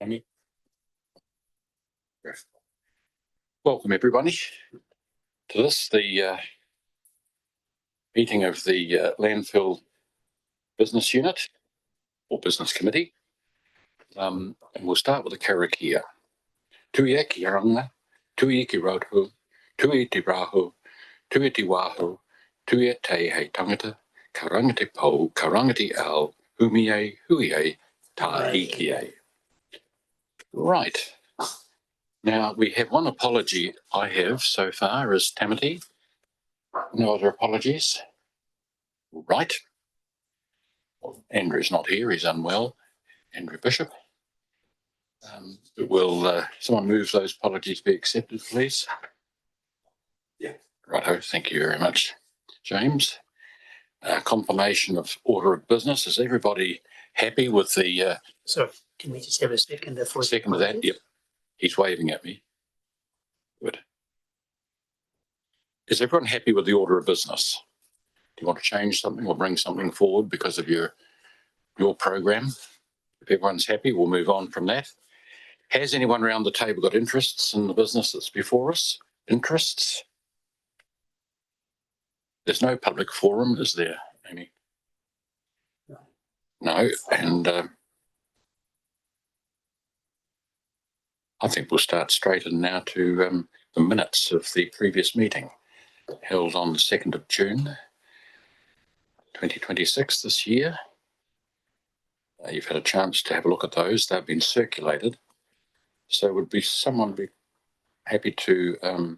Amy. Welcome everybody to the meeting of the Landfill Business Unit or Business Committee. And we'll start with the karakia. Tuia ki ranga, tuia ki rauhu, tuia te rahu, tuia te wahu, tuia te hei tangata, karanga te po, karanga te ao, humiei, huiei, tā hiki e. Right. Now, we have one apology I have so far as Tamati. No other apologies? Right. Andrew's not here, he's unwell. Andrew Bishop. Will someone move those apologies be accepted, please? Yeah. Righto, thank you very much, James. Confirmation of order of business. Is everybody happy with the... Sorry, can we just have a second? Second of that, yep. He's waving at me. Good. Is everyone happy with the order of business? Do you want to change something or bring something forward because of your program? If everyone's happy, we'll move on from that. Has anyone around the table got interests in the business that's before us? Interests? There's no public forum, is there, Amy? No, and I think we'll start straight in now to the minutes of the previous meeting held on the 2nd of June 2026 this year. You've had a chance to have a look at those. They've been circulated. So would someone be happy to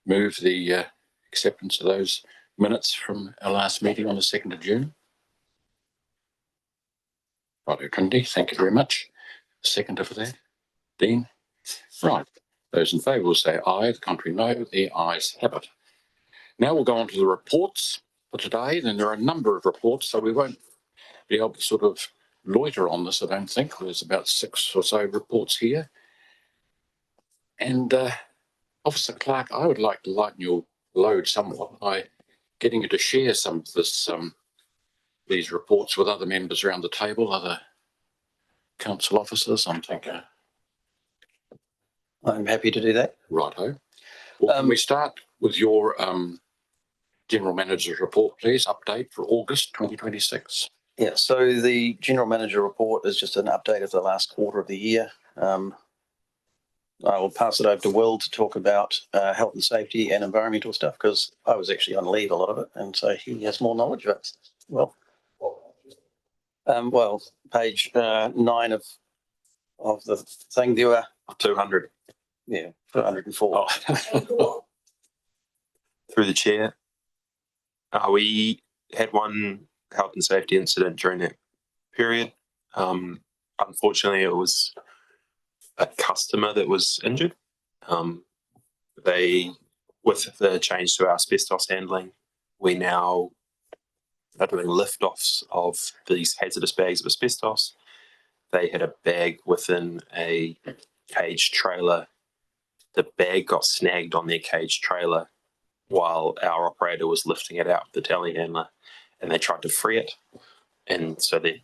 move the acceptance of those minutes from our last meeting on the 2nd of June? Righto, Trinity, thank you very much. Seconder for that, Dean. Right, those in favour will say aye, the contrary no, the ayes have it. Now we'll go on to the reports for today. Then there are a number of reports, so we won't be able to sort of loiter on this, I don't think. There's about 6 or so reports here. And Officer Clark, I would like to lighten your load somewhat by getting you to share some of this, these reports with other members around the table, other council officers, I'm thinking. I'm happy to do that. Righto. Well, can we start with your General Manager's report, please? Update for August 2026. Yeah, so the General Manager report is just an update of the last quarter of the year. I will pass it over to Will to talk about health and safety and environmental stuff, because I was actually on leave a lot of it, and so he has more knowledge of it. Well, page 9 of the thing, there were 200. Yeah, 204. Oh. Through the chair, we had one health and safety incident during that period. Unfortunately, it was a customer that was injured. With the change to our asbestos handling, we now are doing lift-offs of these hazardous bags of asbestos. They had a bag within a cage trailer. The bag got snagged on their cage trailer while our operator was lifting it out with the telehandler, and they tried to free it, and so their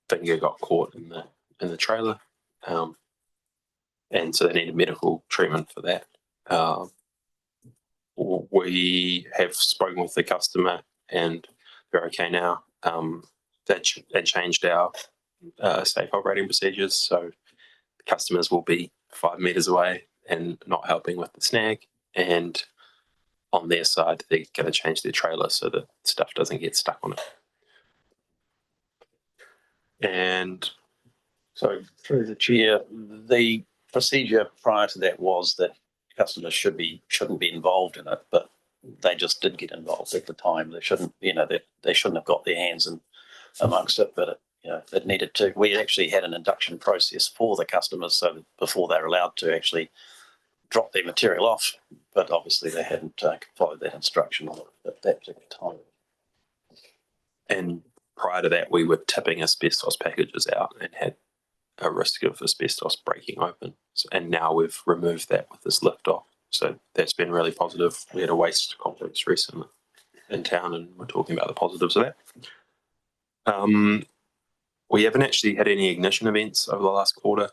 finger got caught in the trailer, and so they needed medical treatment for that. We have spoken with the customer, and they're okay now. They changed our safe operating procedures, so the customers will be 5 meters away and not helping with the snag, and on their side they're going to change their trailer so that stuff doesn't get stuck on it. And so through the chair, the procedure prior to that was that customers shouldn't be involved in it, but they just did get involved at the time. They shouldn't, they shouldn't have got their hands in amongst it, but it needed to. We actually had an induction process for the customers, so that before they're allowed to actually drop their material off, but obviously they hadn't followed that instruction at that particular time. And prior to that, we were tipping asbestos packages out and had a risk of asbestos breaking open. And now we've removed that with this lift off. So that's been really positive. We had a waste conference recently in town, and we're talking about the positives of that. We haven't actually had any ignition events over the last quarter,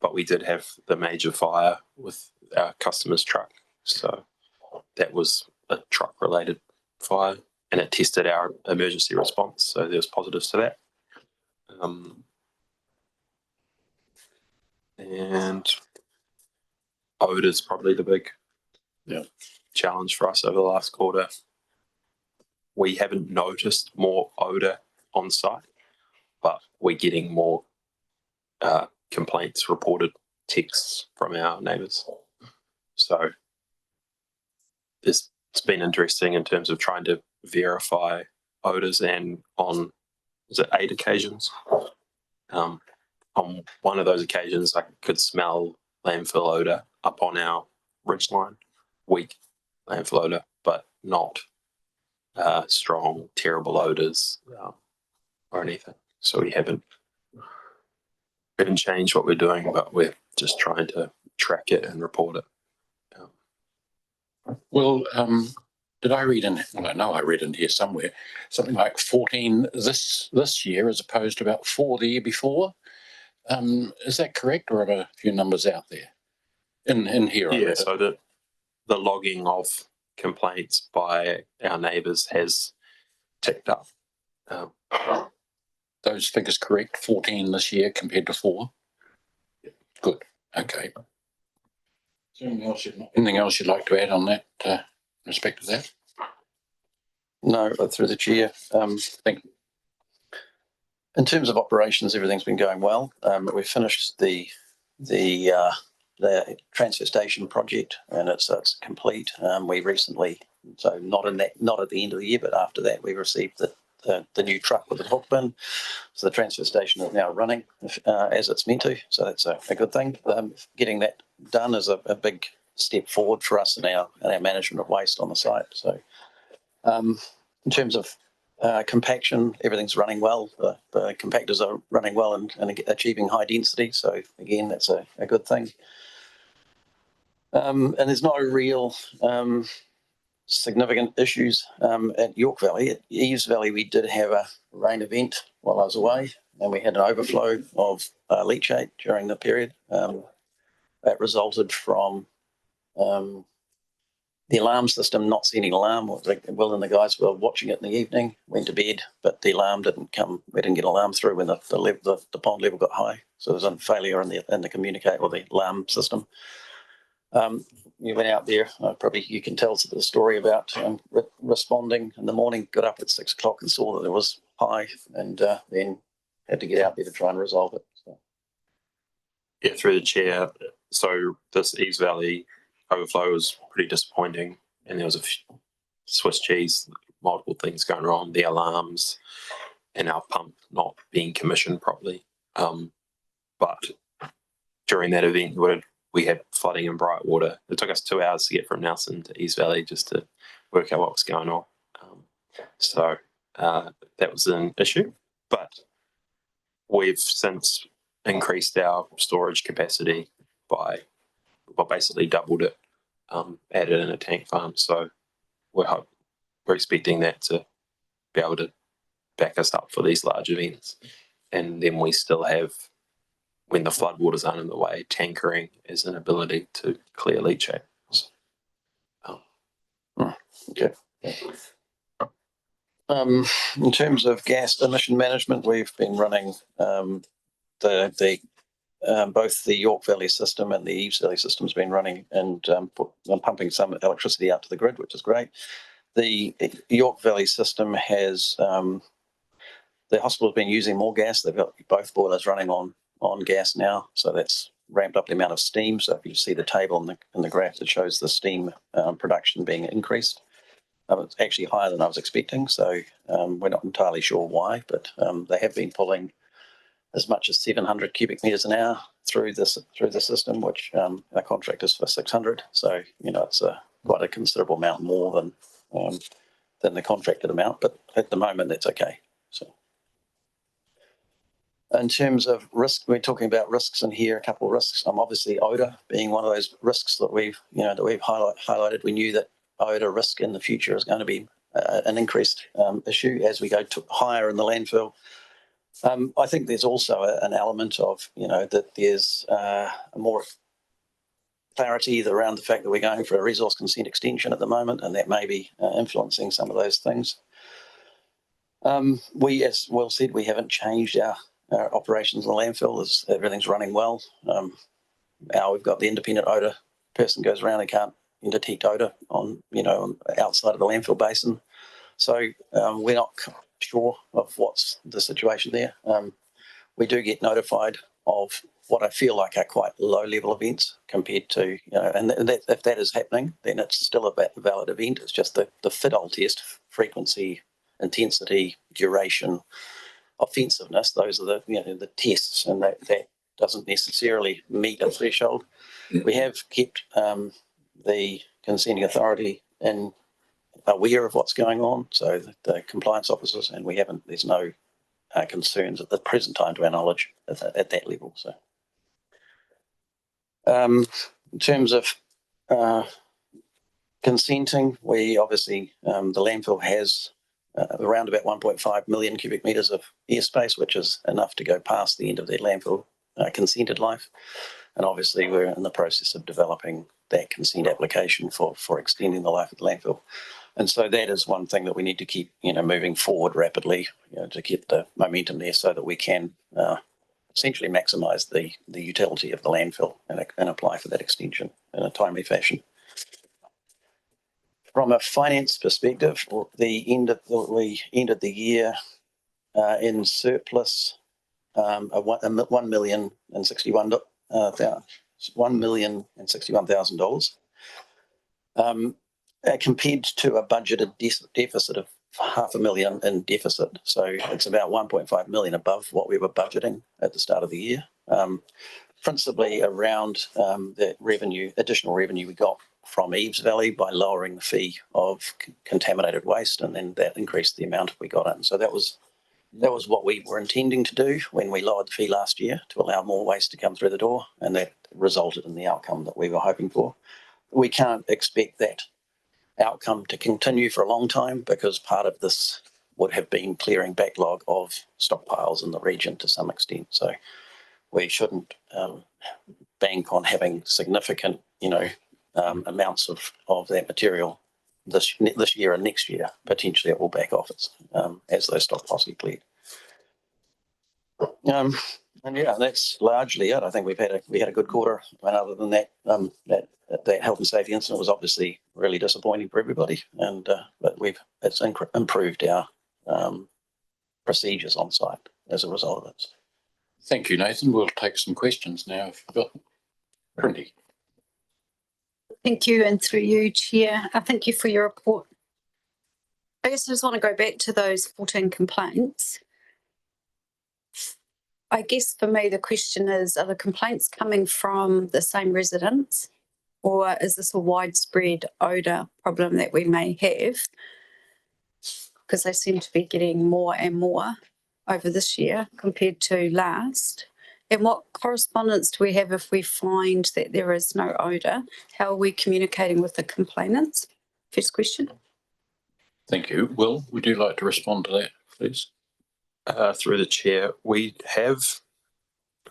but we did have the major fire with our customer's truck. So that was a truck-related fire, and it tested our emergency response. So there was positives to that. And odour's probably the big challenge for us over the last quarter. We haven't noticed more odour on site, but we're getting more complaints, reported texts from our neighbours. So it's been interesting in terms of trying to verify odours, and on, is it 8 occasions? On one of those occasions, I could smell landfill odour up on our ridgeline, weak landfill odour, but not strong, terrible odours or anything. So we haven't changed what we're doing, but we're just trying to track it and report it. Well, did I read in? Well, I know I read in here somewhere something like 14 this year as opposed to about 4 the year before. Is that correct, or are a few numbers out there in here? Yeah, so the logging of complaints by our neighbours has ticked up. Those figures correct? 14 this year compared to 4. Good. Okay. Is there anything else you'd like to add on that respect to that? No, through the chair. Thank you. In terms of operations, everything's been going well. We finished the transfer station project, and it's complete. We recently, so not at the end of the year, but after that, we received the new truck with the hook bin. So the transfer station is now running as it's meant to. So that's a good thing. Getting that done is a big step forward for us in our management of waste on the site. So in terms of compaction, everything's running well. The compactors are running well and achieving high density. So again, that's a good thing. And there's no real significant issues at York Valley. At Eves Valley, we did have a rain event while I was away, and we had an overflow of leachate during the period. That resulted from the alarm system not sending an alarm. Will and the guys were watching it in the evening, went to bed, but the alarm didn't come. We didn't get an alarm through when the pond level got high. So there was a failure in the communicate or the alarm system. You went out there, probably you can tell the story about responding in the morning, got up at 6 o'clock and saw that it was high, and then had to get out there to try and resolve it. So. Yeah, through the chair. So this Eves Valley overflow was pretty disappointing, and there was a Swiss cheese, multiple things going wrong, the alarms and our pump not being commissioned properly. But during that event, we had flooding in Brightwater. It took us 2 hours to get from Nelson to East Valley just to work out what was going on. So that was an issue, but we've since increased our storage capacity by, basically doubled it, added in a tank farm. So we're expecting that to be able to back us up for these large events. And then we still have, when the floodwaters aren't in the way, tankering is an ability to clear leachate. Okay. In terms of gas emission management, we've been running both the York Valley system and the Eves Valley system has been running and pumping some electricity out to the grid, which is great. The York Valley system has the hospital's been using more gas. They've got both boilers running on gas now, so that's ramped up the amount of steam. So if you see the table in the graph, it shows the steam production being increased. It's actually higher than I was expecting, so we're not entirely sure why, but they have been pulling as much as 700 cubic meters an hour through the system, which our contract is for 600. So it's quite a considerable amount more than the contracted amount, but at the moment that's okay. So, in terms of risk, we're talking about risks in here. A couple of risks. Obviously, odour being one of those risks that we've highlighted. We knew that odour risk in the future is going to be an increased issue as we go higher in the landfill. I think there's also an element of, that there's more clarity around the fact that we're going for a resource consent extension at the moment, and that may be influencing some of those things. We, as Will said, we haven't changed our operations in the landfill. Everything's running well. We've got the independent odour person goes around and can't detect odour on, outside of the landfill basin. So we're not sure of what's the situation there. We do get notified of what I feel like are quite low-level events compared to, and if that is happening, then it's still a valid event. It's just the FIDOL test, frequency, intensity, duration, offensiveness. Those are the tests, and that doesn't necessarily meet a threshold. We have kept the consenting authority aware of what's going on, so the compliance officers, and there's no concerns at the present time, to our knowledge, at that level. So, in terms of consenting, we obviously the landfill has around about 1.5 million cubic metres of airspace, which is enough to go past the end of their landfill consented life. And obviously, we're in the process of developing that consent application for extending the life of the landfill. And so that is one thing that we need to keep, moving forward rapidly, to get the momentum there so that we can essentially maximise the utility of the landfill and apply for that extension in a timely fashion. From a finance perspective, we ended the year in surplus of $1,061,000, compared to a budgeted deficit of $500,000 in deficit. So it's about 1.5 million above what we were budgeting at the start of the year, principally around the additional revenue we got from Eves Valley by lowering the fee of contaminated waste, and then that increased the amount we got in. So that was what we were intending to do when we lowered the fee last year, to allow more waste to come through the door, and that resulted in the outcome that we were hoping for. We can't expect that outcome to continue for a long time, because part of this would have been clearing backlog of stockpiles in the region to some extent. So we shouldn't bank on having significant, amounts of that material this year and next year. Potentially it will back off as those stockpiles get cleared. And that's largely it. I think we had a good quarter. And other than that, that health and safety incident was obviously really disappointing for everybody. And but it's improved our procedures on site as a result of it. Thank you, Nathan. We'll take some questions now if you've got them. Prindy. Thank you, and through you, Chair. Thank you for your report. I guess I just want to go back to those 14 complaints. I guess for me, the question is, are the complaints coming from the same residents, or is this a widespread odour problem that we may have? Because they seem to be getting more and more over this year compared to last. And what correspondence do we have if we find that there is no odour? How are we communicating with the complainants? First question. Thank you. Will, would you like to respond to that, please? Through the chair, we have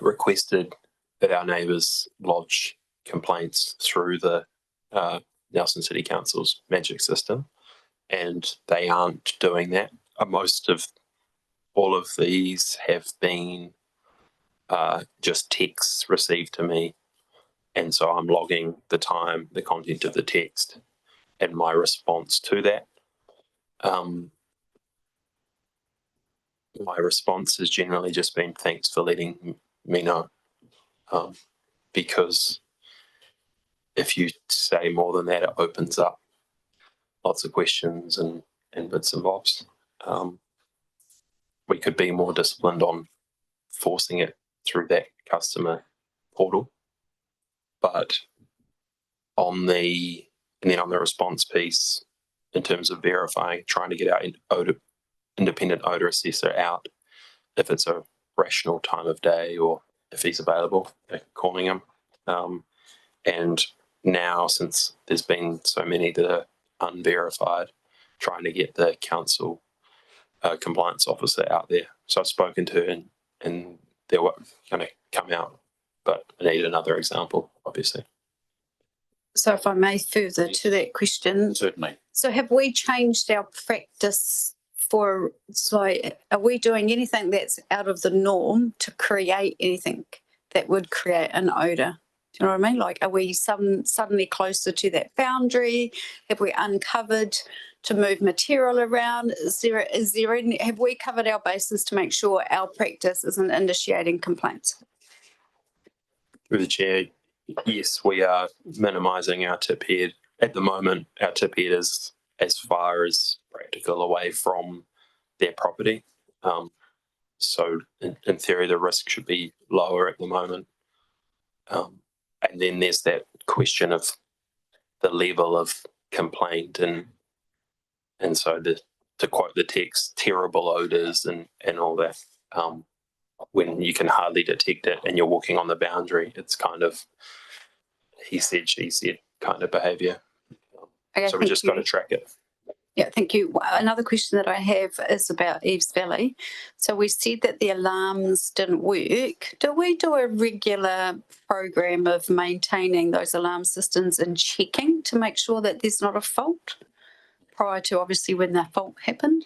requested that our neighbours lodge complaints through the Nelson City Council's magic system, and they aren't doing that. Most of all of these have been just texts received to me, and so I'm logging the time, the content of the text, and my response to that. My response has generally just been thanks for letting me know, because if you say more than that, it opens up lots of questions and bits and bobs. We could be more disciplined on forcing it through that customer portal, but on the response piece, in terms of verifying, trying to get our independent odour assessor out if it's a rational time of day or if he's available, calling him. And now, since there's been so many that are unverified, trying to get the council compliance officer out there So I've spoken to her and they're going to come out, but I need another example, obviously. So if I may further to that question, Certainly. so have we changed our practice for, so are we doing anything that's out of the norm to create anything that would create an odour? Do you know what I mean? Like, are we suddenly closer to that boundary? Have we uncovered to move material around? Is there any, have we covered our bases to make sure our practice isn't initiating complaints? Through the chair, yes, we are minimising our tip head. At the moment, our tip head is as far as practical away from their property. So in theory, the risk should be lower at the moment. And then there's that question of the level of complaint and so to quote the text, terrible odours and all that. When you can hardly detect it and you're walking on the boundary, it's kind of he said, she said kind of behaviour. Okay, So we just got to track it. Yeah, thank you. Another question that I have is about Eves Valley. So we said that the alarms didn't work. Do we do a regular program of maintaining those alarm systems and checking to make sure that there's not a fault prior to obviously when the fault happened?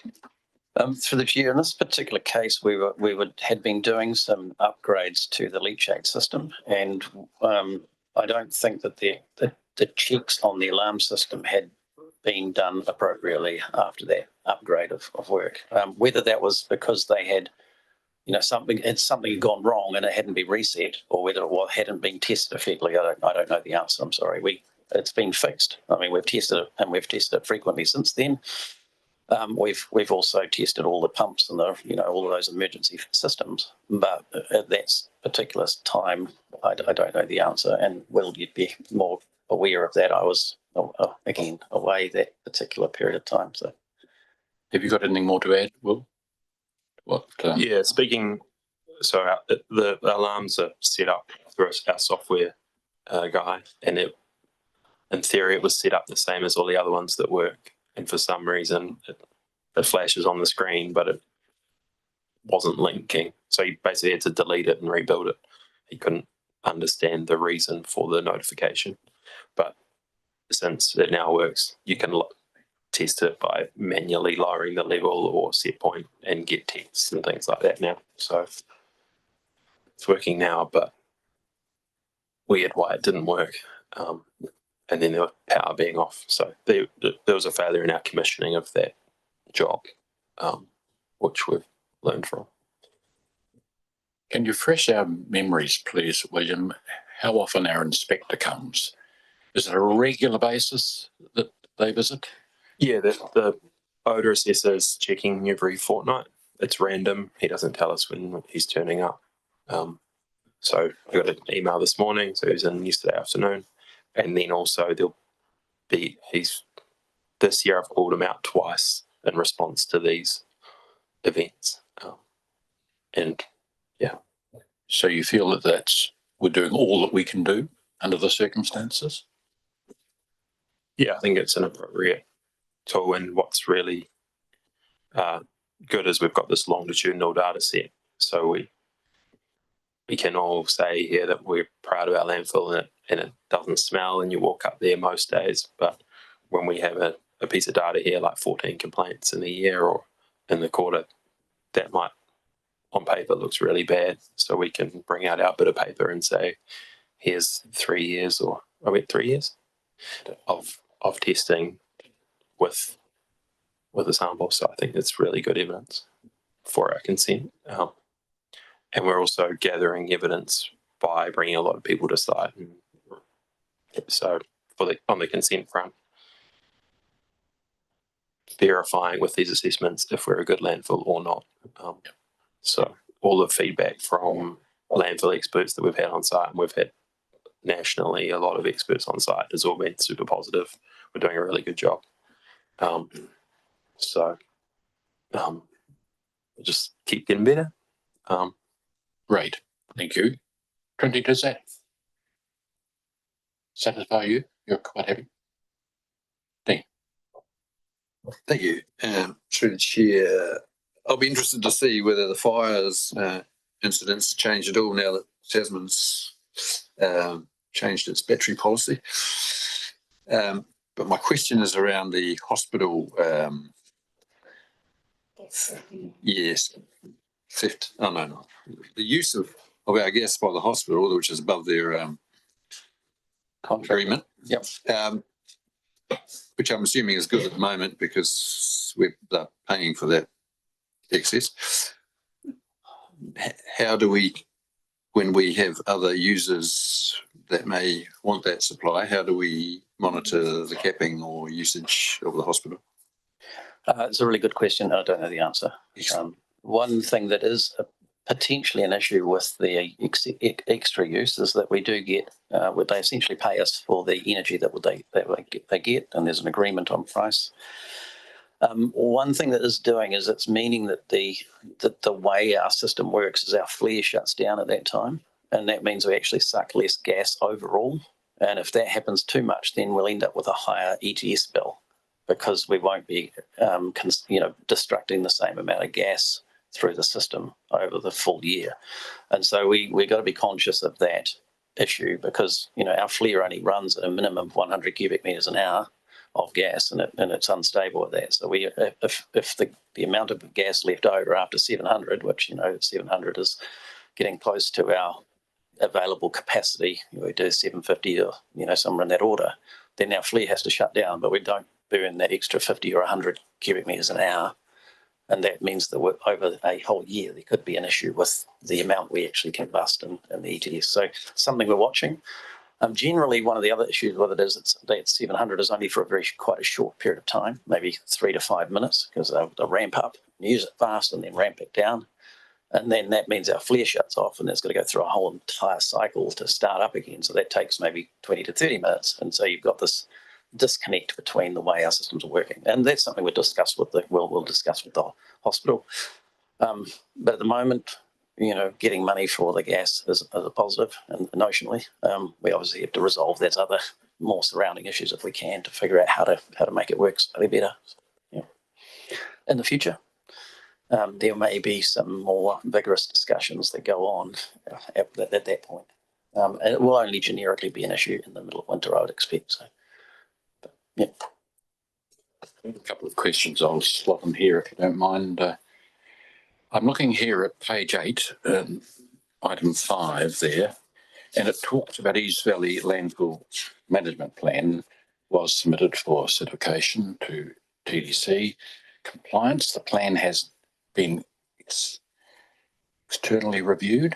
Through the chair, in this particular case, we had been doing some upgrades to the leachate system, and I don't think that the checks on the alarm system had been done appropriately after that upgrade of work. Whether that was because they had, something had gone wrong and it hadn't been reset, or whether it hadn't been tested effectively, I don't know the answer. I'm sorry. It's been fixed. I mean, we've tested it, and we've tested it frequently since then. We've also tested all the pumps and all of those emergency systems, but at that particular time, I don't know the answer. And Will, you'd be more aware of that. I was again away that particular period of time. So, have you got anything more to add, Will? Yeah, speaking. So the alarms are set up through our software guy, and in theory it was set up the same as all the other ones that work. And for some reason, it flashes on the screen, but it wasn't linking. So he basically had to delete it and rebuild it. He couldn't understand the reason for the notification. But since it now works, you can test it by manually lowering the level or set point and get texts and things like that now. So it's working now, but weird why it didn't work. And then there was power being off. So there was a failure in our commissioning of that job, which we've learned from. Can you refresh our memories, please, William, how often our inspector comes? Is it a regular basis that they visit? Yeah, the odour assessor is checking every fortnight. It's random. He doesn't tell us when he's turning up. So I got an email this morning, so he was in yesterday afternoon. And then also this year I've called him out twice in response to these events. And yeah. So you feel that we're doing all that we can do under the circumstances? Yeah, I think it's an appropriate tool. And what's really good is we've got this longitudinal data set. So we can all say here that we're proud of our landfill and it doesn't smell and you walk up there most days. But when we have a piece of data here, like 14 complaints in a year or in the quarter, that might, on paper, looks really bad. So we can bring out our bit of paper and say, here's 3 years or 3 years of testing with a sample. So I think it's really good evidence for our consent. And we're also gathering evidence by bringing a lot of people to site. And so on the consent front, verifying with these assessments if we're a good landfill or not. So all the feedback from landfill experts that we've had on site, and we've had nationally a lot of experts on site, has all been super positive. We're doing a really good job. So we'll just keep getting better. Great, thank you. Trinity, does that satisfy you? You're quite happy? Thank you. Through the chair, I'll be interested to see whether the fires incidents change at all now that Tasman's changed its battery policy. But my question is around the hospital. Yes, theft. Oh no, the use of our gas by the hospital, which is above their agreement. Yep. Which I'm assuming is good at the moment because they're paying for that excess. How do we, when we have other users that may want that supply, how do we monitor the capping or usage of the hospital? It's a really good question. I don't know the answer. One thing that is potentially an issue with the extra use is that we do get, they essentially pay us for the energy that they get, and there's an agreement on price. One thing that is doing is it's meaning that the way our system works is our flare shuts down at that time, and that means we actually suck less gas overall. And if that happens too much, then we'll end up with a higher ETS bill because we won't be, destructing the same amount of gas through the system over the full year. And so we've got to be conscious of that issue because, our flare only runs at a minimum of 100 cubic meters an hour of gas, and it's unstable at that. So if the amount of gas left over after 700, which 700 is getting close to our available capacity, we do 750 or somewhere in that order, then our flare has to shut down, but we don't burn that extra 50 or 100 cubic meters an hour, and that means that over a whole year there could be an issue with the amount we actually combust in the ETS. So something we're watching. Generally, one of the other issues with it is that 700 is only for quite a short period of time, maybe 3 to 5 minutes, because they'll ramp up, use it fast, and then ramp it down. And then that means our flare shuts off, and it's got to go through a whole entire cycle to start up again. So that takes maybe 20 to 30 minutes. And so you've got this disconnect between the way our systems are working. And that's something we'll discuss with the hospital. But at the moment, getting money for the gas is a positive, and notionally, we obviously have to resolve those other more surrounding issues if we can to figure out how to make it work slightly better. In the future, there may be some more vigorous discussions that go on at that point. And it will only generically be an issue in the middle of winter, I would expect. So, but, yeah. A couple of questions. I'll slot them here if you don't mind. I'm looking here at page 8, item 5 there, and it talks about Eves Valley Landfill Management Plan was submitted for certification to TDC compliance. The plan has been externally reviewed,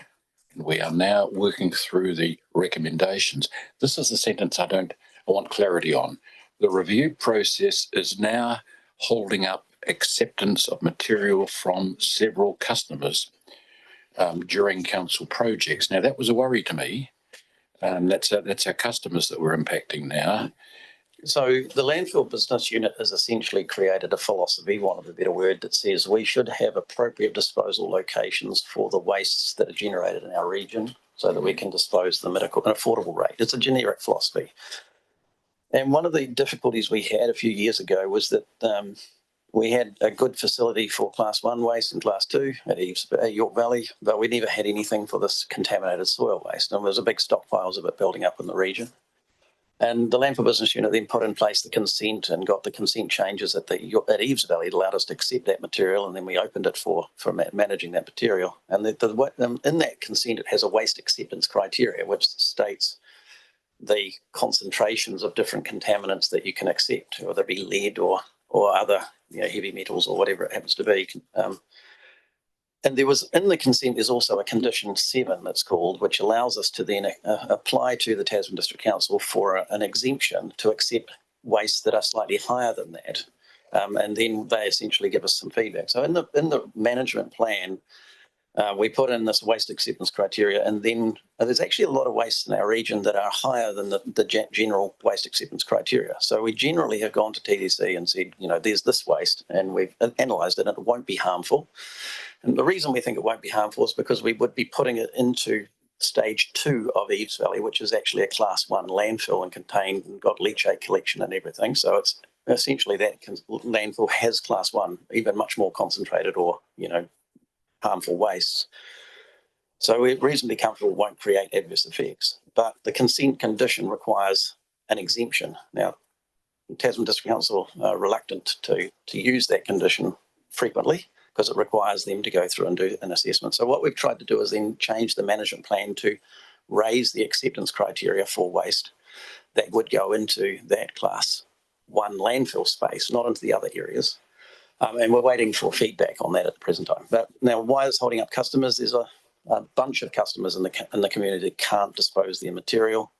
and we are now working through the recommendations. This is the sentence I want clarity on. The review process is now holding up acceptance of material from several customers during council projects. Now, that was a worry to me. That's our customers that we're impacting now. So the landfill business unit has essentially created a philosophy, want of a better word, that says we should have appropriate disposal locations for the wastes that are generated in our region so that we can dispose them at an affordable rate. It's a generic philosophy. And one of the difficulties we had a few years ago was that we had a good facility for class 1 waste and class 2 at York Valley, but we never had anything for this contaminated soil waste. And there was a big stockpiles of it building up in the region. And the landfill business unit then put in place the consent and got the consent changes at Eves Valley. It allowed us to accept that material, and then we opened it for managing that material. And in that consent, it has a waste acceptance criteria, which states the concentrations of different contaminants that you can accept, whether it be lead or other heavy metals or whatever it happens to be. And there was, in the consent, there's also a condition 7 that's called, which allows us to then apply to the Tasman District Council for an exemption to accept wastes that are slightly higher than that. And then they essentially give us some feedback. So in the management plan, we put in this waste acceptance criteria, and then there's actually a lot of wastes in our region that are higher than the general waste acceptance criteria. So we generally have gone to TDC and said, there's this waste, and we've analysed it, and it won't be harmful. And the reason we think it won't be harmful is because we would be putting it into stage 2 of Eves Valley, which is actually a class 1 landfill and got leachate collection and everything. So essentially that landfill has class 1, even much more concentrated or, harmful wastes. So we're reasonably comfortable it won't create adverse effects, but the consent condition requires an exemption. Now, Tasman District Council are reluctant to use that condition frequently because it requires them to go through and do an assessment. So what we've tried to do is then change the management plan to raise the acceptance criteria for waste that would go into that class 1 landfill space, not into the other areas. And we're waiting for feedback on that at the present time. But now, why is holding up customers? There's a bunch of customers in the community that can't dispose their material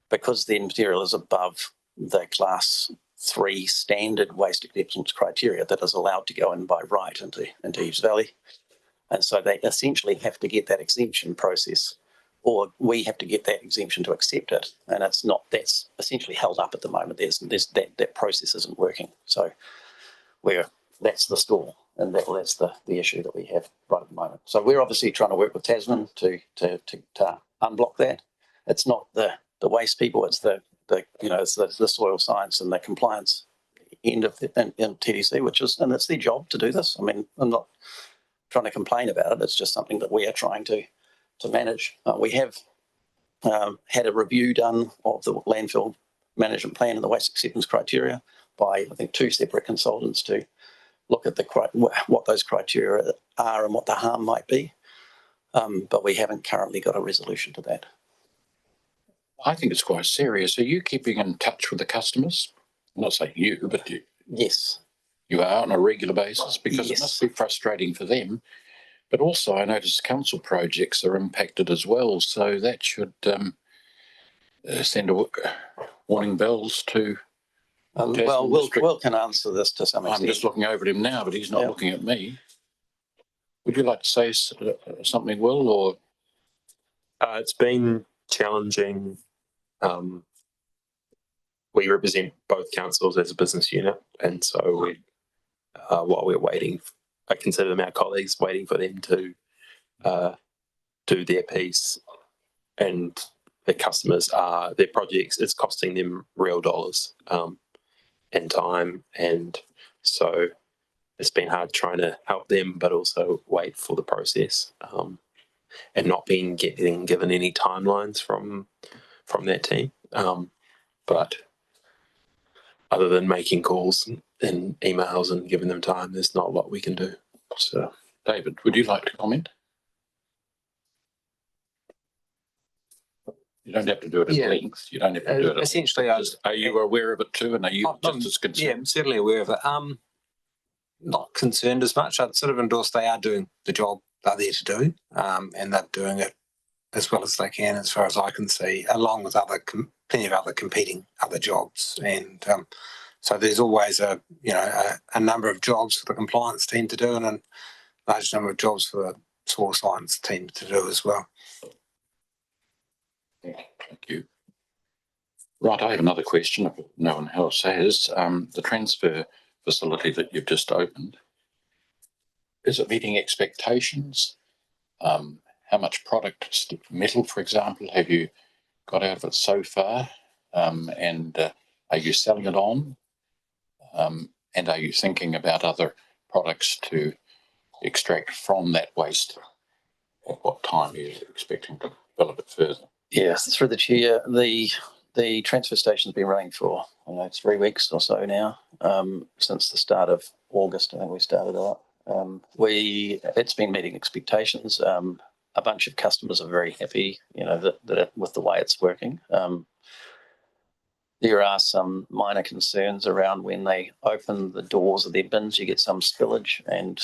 because their material is above the class 3 standard waste acceptance criteria that is allowed to go in by right into Eves Valley. And so they essentially have to get that exemption process, or we have to get that exemption to accept it. And that's essentially held up at the moment. That process isn't working. So that's the stall, and that's the issue that we have right at the moment. So we're obviously trying to work with Tasman to unblock that. It's not the waste people, it's it's the soil science and the compliance end of in TDC, and it's their job to do this. I mean, I'm not trying to complain about it. It's just something that we are trying to manage. We have had a review done of the landfill management plan and the waste acceptance criteria by, I think, 2 separate consultants to look at what those criteria are and what the harm might be. But we haven't currently got a resolution to that. I think it's quite serious. Are you keeping in touch with the customers? I'm not saying you, but you. Yes. You are on a regular basis, because Yes. It must be frustrating for them. But also, I notice council projects are impacted as well, so that should send warning bells to. Well, Will can answer this to some extent. I'm just looking over at him now, but he's not looking at me. Would you like to say something, Will, or? It's been challenging. We represent both councils as a business unit, and so while we're waiting, I consider them our colleagues, waiting for them to do their piece, and the customers their projects, it's costing them real dollars and time, and so it's been hard trying to help them, but also wait for the process, and not getting given any timelines from that team. But other than making calls and emails and giving them time, there's not a lot we can do. So, David, would you like to comment? You don't have to do it at length. You don't have to do it. Essentially, are you aware of it too, and are you just as concerned? Yeah, I'm certainly aware of it. Not concerned as much. I'd sort of endorse they are doing the job they're there to do, and they're doing it as well as they can, as far as I can see, along with plenty of other competing other jobs. And so there's always a number of jobs for the compliance team to do, and a large number of jobs for the soil science team to do as well. Thank you. Right, I have another question, if no one else has. The transfer facility that you've just opened, is it meeting expectations? How much product, metal, for example, have you got out of it so far? And are you selling it on? And are you thinking about other products to extract from that waste? At what time are you expecting to develop it further? Yes, through the chair, the transfer station's been running for 3 weeks or so now, since the start of August. I think we started up. It's been meeting expectations. A bunch of customers are very happy, with the way it's working. There are some minor concerns around when they open the doors of their bins, you get some spillage and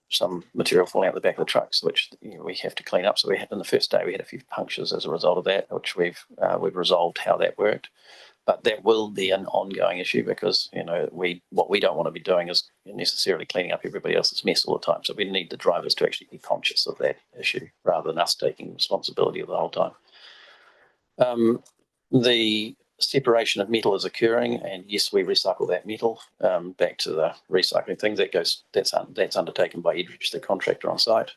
some material falling out the back of the trucks, which we have to clean up. So in the first day we had a few punctures as a result of that, which we've resolved how that worked. But that will be an ongoing issue because what we don't want to be doing is necessarily cleaning up everybody else's mess all the time. So we need the drivers to actually be conscious of that issue rather than us taking responsibility of the whole time. The separation of metal is occurring, and yes, we recycle that metal back to the recycling things. That's undertaken by Edridge, the contractor on site.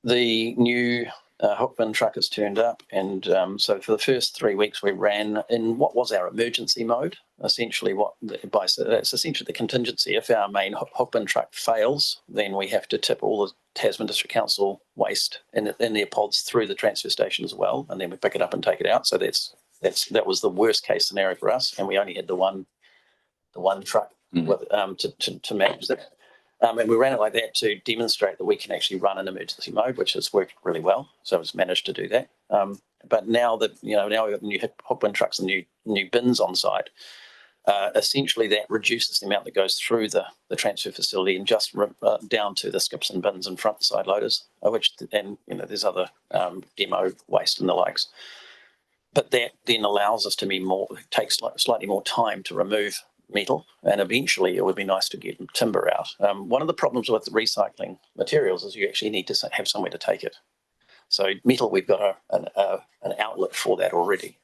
The new hook bin truck has turned up, and so for the first 3 weeks we ran in what was our emergency mode. Essentially, it's essentially the contingency. If our main hook bin truck fails, then we have to tip all the Tasman District Council waste in their pods through the transfer station as well, and then we pick it up and take it out. So that was the worst case scenario for us, and we only had the one truck with, to manage that. And we ran it like that to demonstrate that we can actually run in emergency mode, which has worked really well. So it's managed to do that. But now that, now we've got new hook bin trucks and new bins on site, essentially that reduces the amount that goes through the transfer facility and just down to the skips and bins and front side loaders, and there's other demo waste and the likes. But that then allows us to take slightly more time to remove metal, and eventually it would be nice to get timber out. One of the problems with recycling materials is you actually need to have somewhere to take it. So metal, we've got an outlet for that already,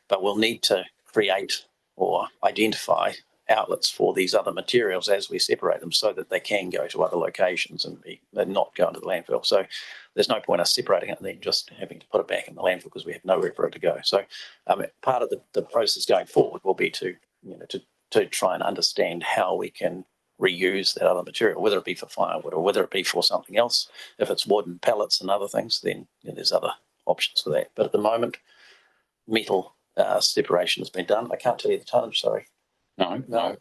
but we'll need to create or identify outlets for these other materials as we separate them so that they can go to other locations and not go into the landfill. So there's no point us separating it and then just having to put it back in the landfill because we have nowhere for it to go. So part of the process going forward will be to try and understand how we can reuse that other material, whether it be for firewood or whether it be for something else. If it's wood and pellets and other things, then there's other options for that. But at the moment, metal separation has been done. I can't tell you the tonnage, sorry. No.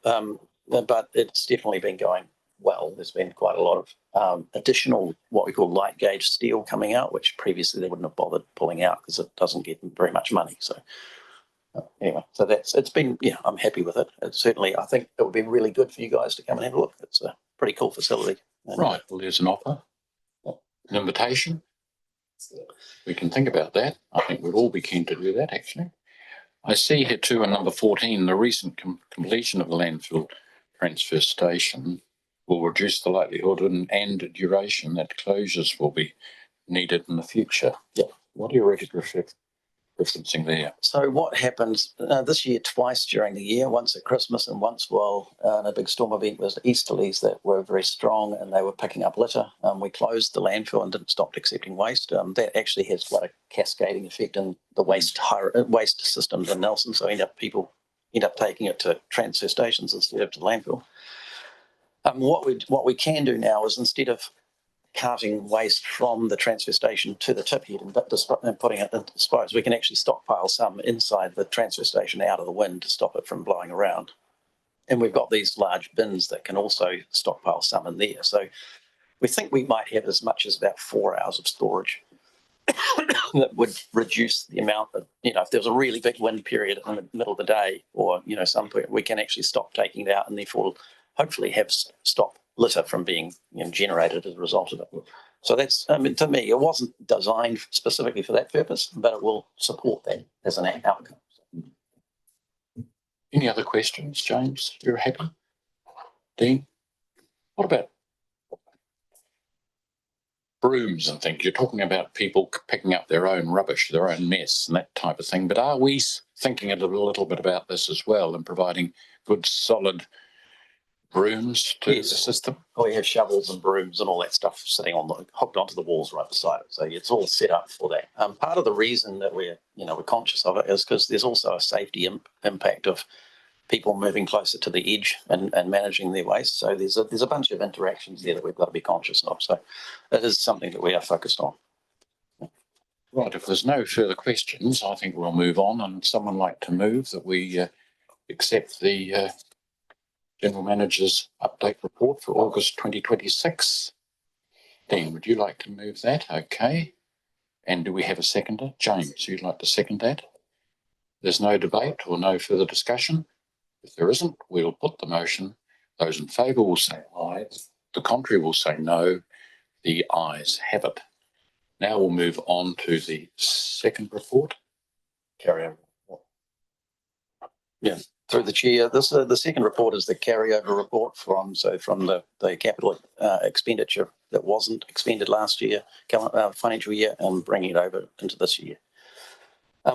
But it's definitely been going well. There's been quite a lot of additional what we call light gauge steel coming out, which previously they wouldn't have bothered pulling out because it doesn't get very much money. So anyway, so it's been, I'm happy with it. It's certainly, I think it would be really good for you guys to come and have a look. It's a pretty cool facility. Right. Well, there's an offer, an invitation. We can think about that. I think we'd all be keen to do that, actually. I see here too in number 14, the recent completion of the landfill transfer station will reduce the likelihood and duration that closures will be needed in the future. Yeah. What do you referencing there? So what happens this year twice during the year, once at Christmas and once while a big storm event was easterlies that were very strong and they were picking up litter. We closed the landfill and didn't stop accepting waste. That actually has quite a cascading effect in the waste systems in Nelson. So people end up taking it to transfer stations instead of to the landfill. What we can do now is instead of carting waste from the transfer station to the tip head and putting it into dispose, we can actually stockpile some inside the transfer station out of the wind to stop it from blowing around. And we've got these large bins that can also stockpile some in there. So we think we might have as much as about 4 hours of storage that would reduce the amount of, if there was a really big wind period in the middle of the day or, some point, we can actually stop taking it out and therefore hopefully have stop litter from being generated as a result of it. So that's, to me, it wasn't designed specifically for that purpose, but it will support that as an outcome. Any other questions, James? You're happy? Dean? What about brooms and things? You're talking about people picking up their own rubbish, their own mess and that type of thing. But are we thinking a little bit about this as well and providing good, solid brooms to the system? We have shovels and brooms and all that stuff sitting hooked onto the walls right beside it. So it's all set up for that. Part of the reason that we're conscious of it is because there's also a safety impact of people moving closer to the edge and managing their waste. So there's a bunch of interactions there that we've got to be conscious of. So it is something that we are focused on. Right. If there's no further questions, I think we'll move on. And someone like to move that we accept the General Manager's update report for August 2026. Dean, would you like to move that? Okay. And do we have a seconder? James, you'd like to second that? There's no debate or no further discussion? If there isn't, we'll put the motion. Those in favour will say aye. The contrary will say no. The ayes have it. Now we'll move on to the second report. Carry over. Yeah. Through the chair, the second report is the carryover report from the capital expenditure that wasn't expended last year, financial year, and bringing it over into this year.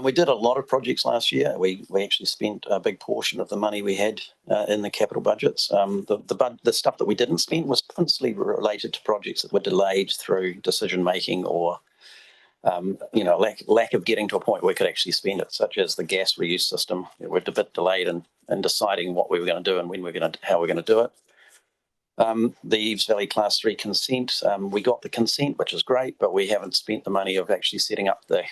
We did a lot of projects last year. We actually spent a big portion of the money we had in the capital budgets. The stuff that we didn't spend was principally related to projects that were delayed through decision making or lack of getting to a point where we could actually spend it, such as the gas reuse system. We're a bit delayed in deciding what we were going to do and how we're going to do it. The Eves Valley Class 3 consent, we got the consent, which is great, but we haven't spent the money of actually setting up the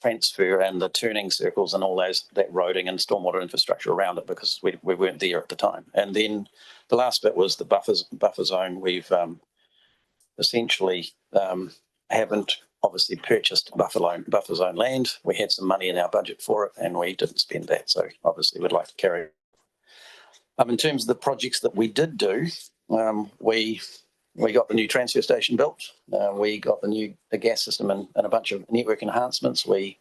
transfer and the turning circles and all that roading and stormwater infrastructure around it because we weren't there at the time. And then the last bit was the buffer zone. We've essentially haven't obviously purchased buffer zone land. We had some money in our budget for it and we didn't spend that. So obviously we'd like to carry it. In terms of the projects that we did do, we got the new transfer station built. We got the gas system and a bunch of network enhancements. We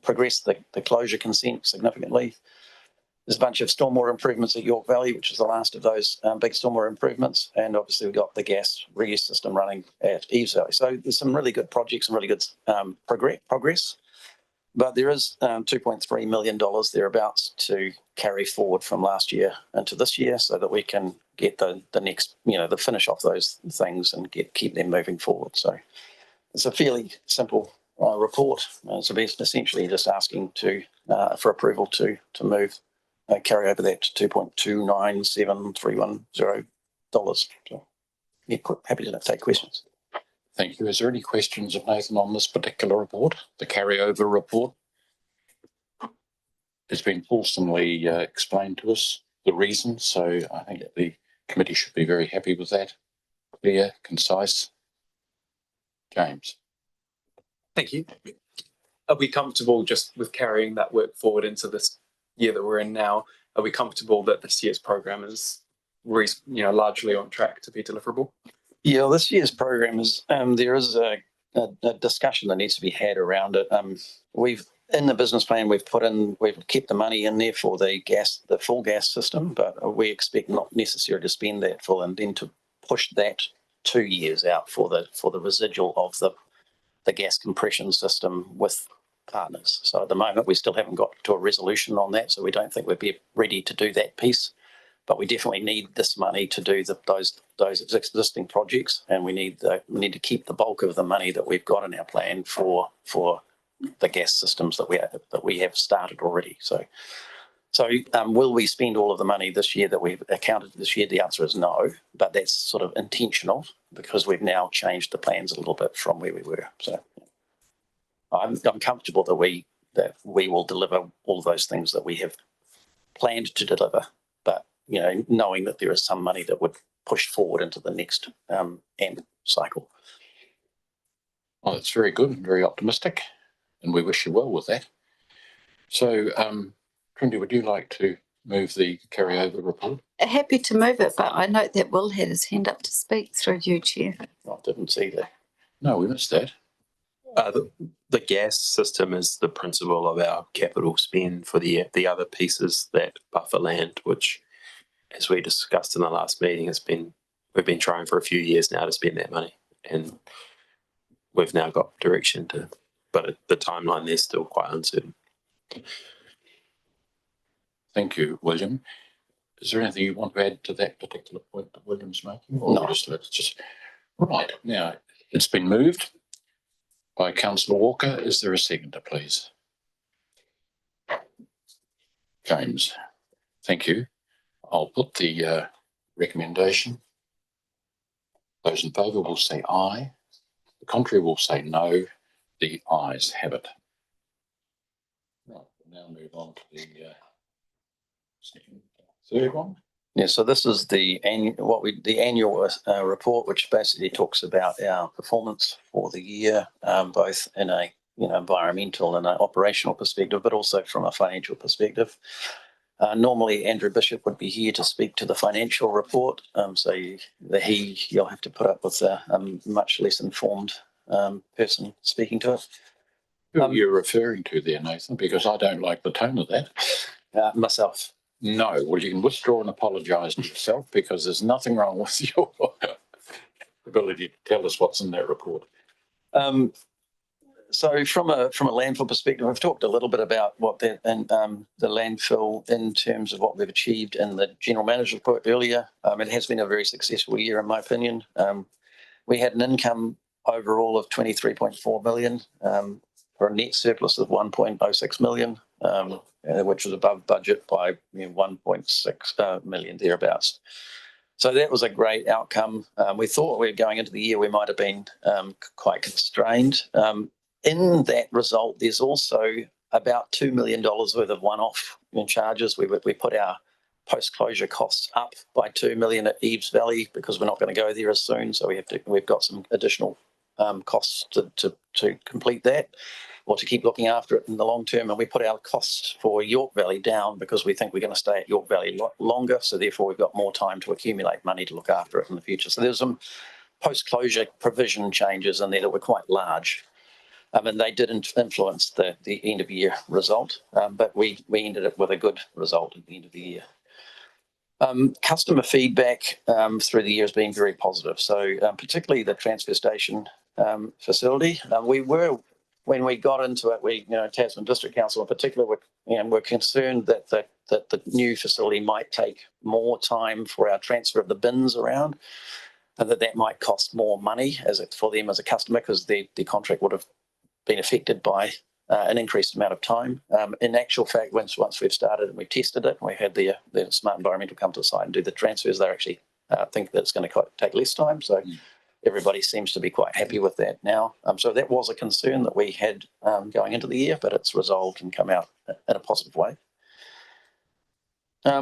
progressed the closure consent significantly. There's a bunch of stormwater improvements at York Valley, which is the last of those big stormwater improvements. And obviously we got the gas reuse system running at Eves Valley. So there's some really good projects and really good progress. But there is $2.3 million thereabouts to carry forward from last year into this year so that we can get the next, the finish off those things and keep them moving forward. So it's a fairly simple report. So essentially just asking for approval to move, carry over that $2.297310. So yeah, happy to take questions. Thank you. Is there any questions of Nathan on this particular report, the carryover report? It's been fulsomely explained to us, the reasons, so I think the committee should be very happy with that. Clear, concise. James. Thank you. Are we comfortable just with carrying that work forward into this year that we're in now? Are we comfortable that this year's program is largely on track to be deliverable? Yeah, this year's program is there is a discussion that needs to be had around it. We've in the business plan we've kept the money in there for the full gas system, but we expect not necessarily to spend that full and then to push that 2 years out for the residual of the gas compression system with partners. So at the moment we still haven't got to a resolution on that, so we don't think we'd be ready to do that piece. But we definitely need this money to do those existing projects, and we need to keep the bulk of the money that we've got in our plan for the gas systems that we have started already. So will we spend all of the money this year that we've accounted this year? The answer is no, but that's sort of intentional because we've now changed the plans a little bit from where we were. So I'm comfortable that we will deliver all of those things that we have planned to deliver, but knowing that there is some money that would push forward into the next AMP cycle. Well, that's very good and very optimistic, and we wish you well with that. So, Trindi, would you like to move the carryover report? Happy to move it, but I note that Will had his hand up to speak through you, Chair. I didn't see that. No, we missed that. The gas system is the principle of our capital spend for the other pieces, that buffer land, which, as we discussed in the last meeting, we've been trying for a few years now to spend that money, and we've now got direction to, but the timeline there's still quite uncertain. Thank you, William. Is there anything you want to add to that particular point that William's making? Or No. Just right now. It's been moved by Councillor Walker. Is there a seconder, please? James. Thank you. I'll put the recommendation. Those in favour will say aye. The contrary will say no. The ayes have it. Right, we'll now move on to the third one. Yeah, so this is the annual report, which basically talks about our performance for the year, both in a environmental and an operational perspective, but also from a financial perspective. Normally, Andrew Bishop would be here to speak to the financial report, so you'll have to put up with a much less informed person speaking to it. Who are you referring to there, Nathan? Because I don't like the tone of that. Myself. No, well, you can withdraw and apologise to yourself because there's nothing wrong with your ability to tell us what's in that report. So from a landfill perspective, I've talked a little bit about what the landfill in terms of what we've achieved in the general manager's report earlier. It has been a very successful year, in my opinion. We had an income overall of 23.4 million, for a net surplus of 1.06 million, which was above budget by 1.6 million thereabouts. So that was a great outcome. We thought we were going into the year, we might have been quite constrained. In that result, there's also about $2 million worth of one-off charges. We put our post-closure costs up by 2 million at Eves Valley because we're not going to go there as soon. So we've got some additional costs to complete that, or to keep looking after it in the long term. And we put our costs for York Valley down because we think we're going to stay at York Valley longer. So therefore, we've got more time to accumulate money to look after it in the future. So there's some post-closure provision changes in there that were quite large. And they did influence the end of year result, but we ended up with a good result at the end of the year. Customer feedback through the year has been very positive. So particularly the transfer station facility. When we got into it, Tasman District Council in particular, were concerned that the new facility might take more time for our transfer of the bins around, and that might cost more money for them as a customer, because the contract would have been affected by an increased amount of time. In actual fact, once we've started and we've tested it, and we had the Smart Environmental come to the site and do the transfers, they actually think that it's going to take less time. So everybody seems to be quite happy with that now. So that was a concern that we had going into the year, but it's resolved and come out in a positive way.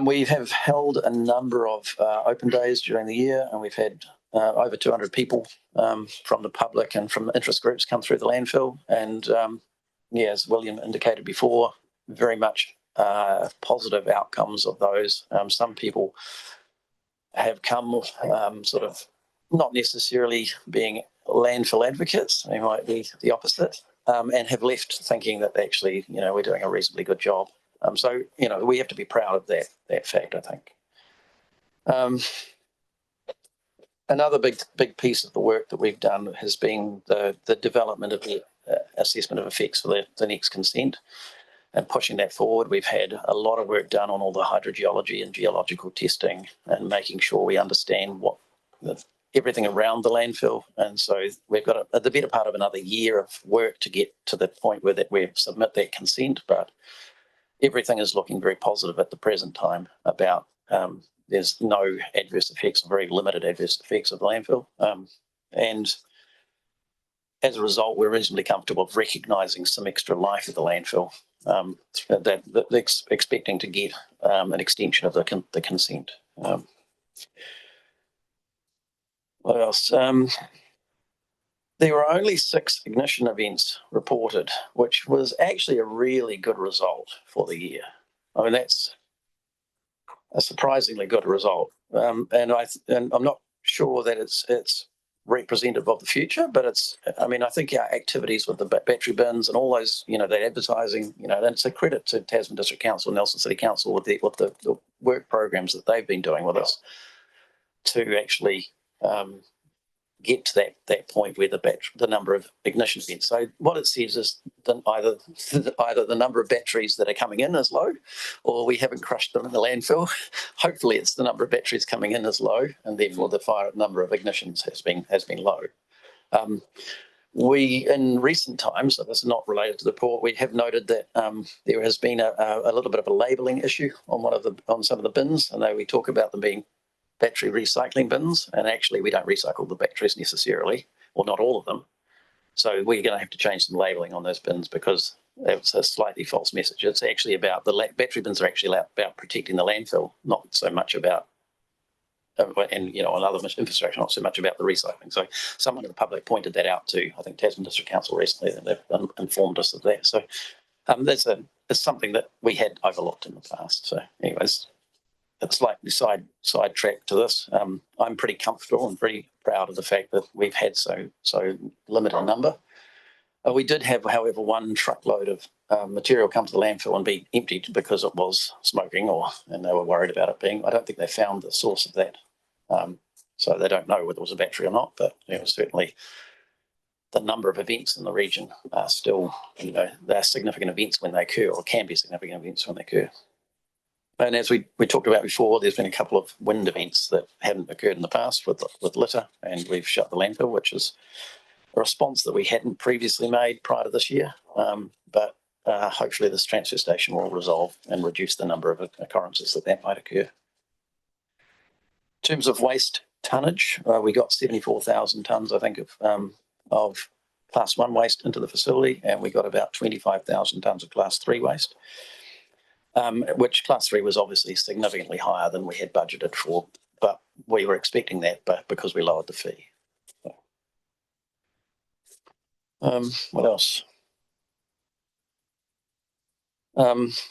We have held a number of open days during the year, and we've had over 200 people from the public and from interest groups come through the landfill. And as William indicated before, very much positive outcomes of those. Some people have come sort of not necessarily being landfill advocates, they might be the opposite, and have left thinking that actually, we're doing a reasonably good job. So, we have to be proud of that fact, I think. Another big piece of the work that we've done has been the development of the assessment of effects for the next consent and pushing that forward. We've had a lot of work done on all the hydrogeology and geological testing and making sure we understand everything around the landfill. And so we've got the better part of another year of work to get to the point where we submit that consent, but everything is looking very positive at the present time about there's no adverse effects, very limited adverse effects of the landfill. And as a result, we're reasonably comfortable with recognising some extra life of the landfill, that expecting to get an extension of the consent. What else? There were only 6 ignition events reported, which was actually a really good result for the year. I mean, that's a surprisingly good result. And I'm not sure that it's representative of the future, but I think our activities with the battery bins and all those, that advertising, and it's a credit to Tasman District Council, Nelson City Council with the work programs that they've been doing with us to actually get to that point where the number of ignition events. So what it says is either the number of batteries that are coming in is low, or we haven't crushed them in the landfill. Hopefully, it's the number of batteries coming in is low, and therefore the number of ignitions has been low. We, in recent times, so this is not related to the report, we have noted that there has been a little bit of a labelling issue on some of the bins, and though we talk about them being battery recycling bins, and actually we don't recycle the batteries necessarily, or not all of them. So we're going to have to change some labelling on those bins because it's a slightly false message. It's actually about battery bins are actually about protecting the landfill, not so much about, and on other infrastructure, not so much about the recycling. So someone in the public pointed that out to, I think, Tasman District Council recently, and they've informed us of that. So that's something that we had overlooked in the past. So anyways, a slightly sidetrack to this. I'm pretty comfortable and pretty proud of the fact that we've had so limited a number. We did have, however, one truckload of material come to the landfill and be emptied because it was smoking, and they were worried about it being. I don't think they found the source of that, so they don't know whether it was a battery or not. But certainly the number of events in the region are still, they're significant events when they occur, or can be significant events when they occur. And as we talked about before, there's been a couple of wind events that hadn't occurred in the past with litter, and we've shut the landfill, which is a response that we hadn't previously made prior to this year. But hopefully this transfer station will resolve and reduce the number of occurrences that might occur. In terms of waste tonnage, we got 74,000 tonnes, I think, of Class 1 waste into the facility, and we got about 25,000 tonnes of Class 3 waste, which Class 3 was obviously significantly higher than we had budgeted for, but we were expecting that because we lowered the fee. What else?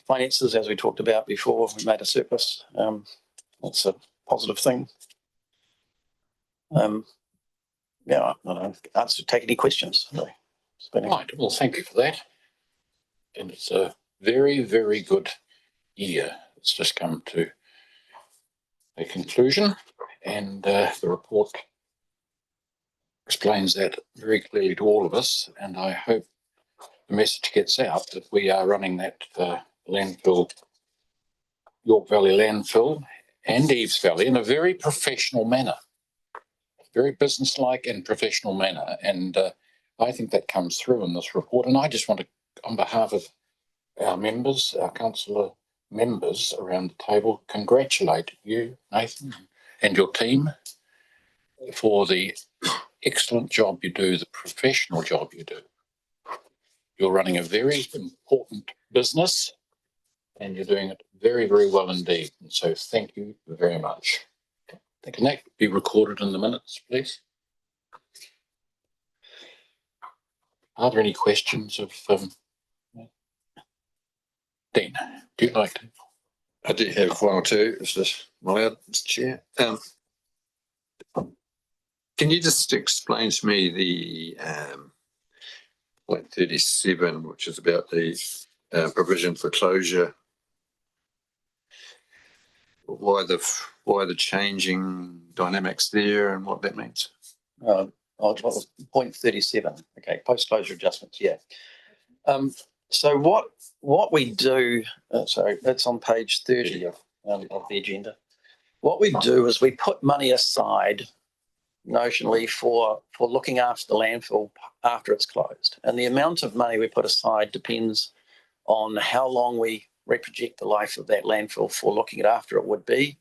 Finances, as we talked about before, we made a surplus. That's a positive thing. Yeah, I don't know. Answer, take any questions. Right. Well, thank you for that. And it's a very, very good year. It's just come to a conclusion, and the report explains that very clearly to all of us. And I hope the message gets out that we are running that landfill, York Valley landfill and Eves Valley, in a very professional manner, very businesslike and professional manner. And I think that comes through in this report. And I just want to, on behalf of our members, our councillor members around the table, congratulate you, Nathan, and your team for the excellent job you do, the professional job you do. You're running a very important business and you're doing it very, very well indeed. And so thank you very much. Can that be recorded in the minutes, please? Are there any questions of Dean? Do you like to? I do have one or two. Is this allowed, Mr. Chair? Can you just explain to me the point 37, which is about the provision for closure? Why the changing dynamics there and what that means? Point 37. Okay, post-closure adjustments. Yeah. So what we do, sorry, that's on page 30 of the agenda. What we do is we put money aside notionally for looking after the landfill after it's closed. And the amount of money we put aside depends on how long we project the life of that landfill for looking after it would be,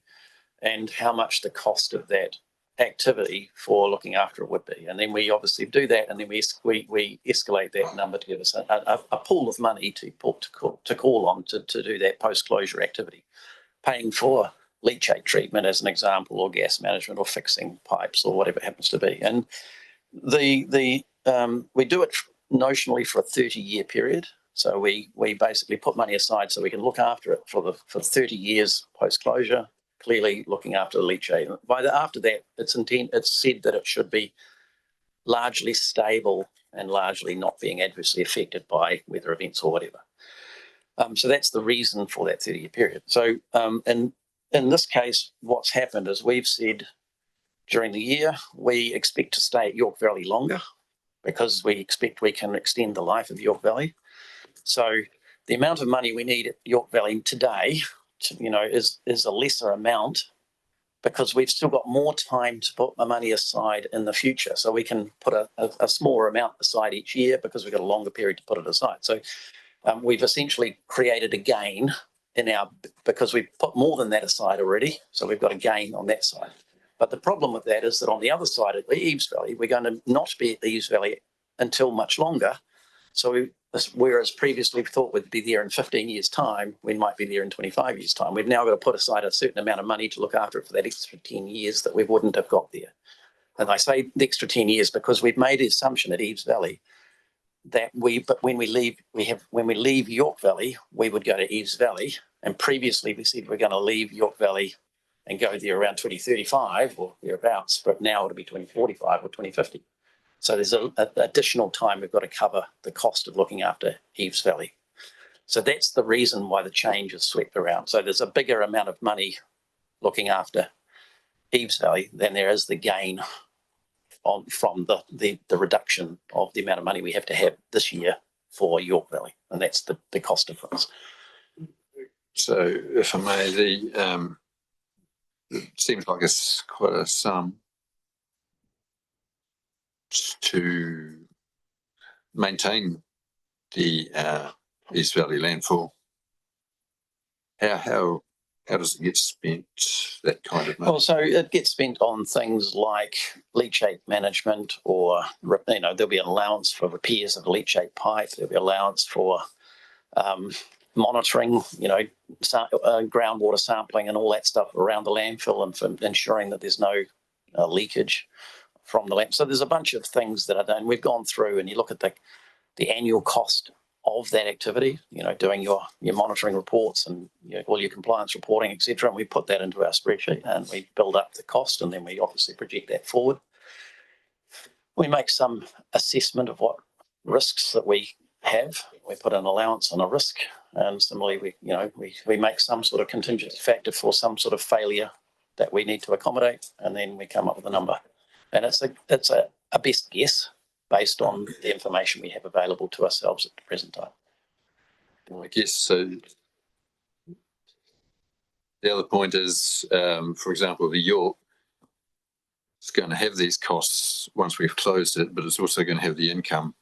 and how much the cost of that activity for looking after it would be. And then we obviously do that, and then we escalate that number to give us a pool of money to call on to do that post-closure activity, paying for leachate treatment as an example, or gas management, or fixing pipes, or whatever it happens to be. And we do it notionally for a 30-year period. So we basically put money aside so we can look after it for 30 years post-closure, clearly looking after the leachate. After that, it's said that it should be largely stable and largely not being adversely affected by weather events or whatever. So that's the reason for that 30-year period. So in this case, what's happened is we've said during the year, we expect to stay at York Valley longer because we expect we can extend the life of York Valley. So the amount of money we need at York Valley today, is a lesser amount because we've still got more time to put the money aside in the future. So we can put a smaller amount aside each year because we've got a longer period to put it aside. So we've essentially created a gain because we've put more than that aside already. So we've got a gain on that side. But the problem with that is that on the other side of the Eves Valley, we're going to not be at the Eves Valley until much longer. So whereas previously we thought we'd be there in 15 years' time, we might be there in 25 years' time. We've now got to put aside a certain amount of money to look after it for that extra 10 years that we wouldn't have got there. And I say the extra 10 years because we've made the assumption at Eves Valley that when we leave York Valley, we would go to Eves Valley. And previously we said we're going to leave York Valley and go there around 2035 or thereabouts, but now it'll be 2045 or 2050. So there's an additional time we've got to cover the cost of looking after Eves Valley. So that's the reason why the change is swept around. So there's a bigger amount of money looking after Eves Valley than there is the gain from the reduction of the amount of money we have to have this year for York Valley. And that's the cost difference. So if I may, it seems like it's quite a sum. to maintain the East Valley landfill? How does it get spent, that kind of money? Well, so it gets spent on things like leachate management, or, you know, there'll be an allowance for repairs of leachate pipe. There'll be allowance for monitoring, you know, groundwater sampling and all that stuff around the landfill, and for ensuring that there's no leakage from the landfill. So there's a bunch of things that are done. We've gone through, and you look at the annual cost of that activity, you know, doing your monitoring reports and, you know, all your compliance reporting, etc. And we put that into our spreadsheet, and we build up the cost, and then we obviously project that forward. We make some assessment of what risks that we have. We put an allowance on a risk, and similarly, we make some sort of contingency factor for some sort of failure that we need to accommodate, and then we come up with a number. And it's a best guess based on the information we have available to ourselves at the present time. I guess so. The other point is, for example, the York is going to have these costs once we've closed it, but it's also going to have the income,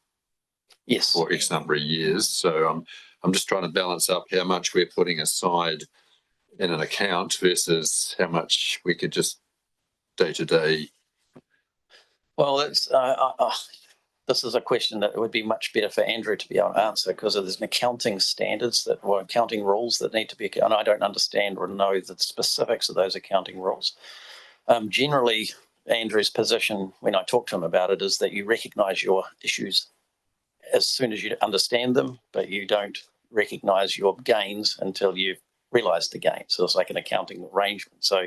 yes, for X number of years. So I'm just trying to balance up how much we're putting aside in an account versus how much we could just day to day. Well, it's this is a question that would be much better for Andrew to be able to answer, because there's an accounting standards or accounting rules that need to be, and I don't understand or know the specifics of those accounting rules. Generally, Andrew's position, when I talk to him about it, is that you recognise your issues as soon as you understand them, but you don't recognise your gains until you've realised the gain. So it's like an accounting arrangement. So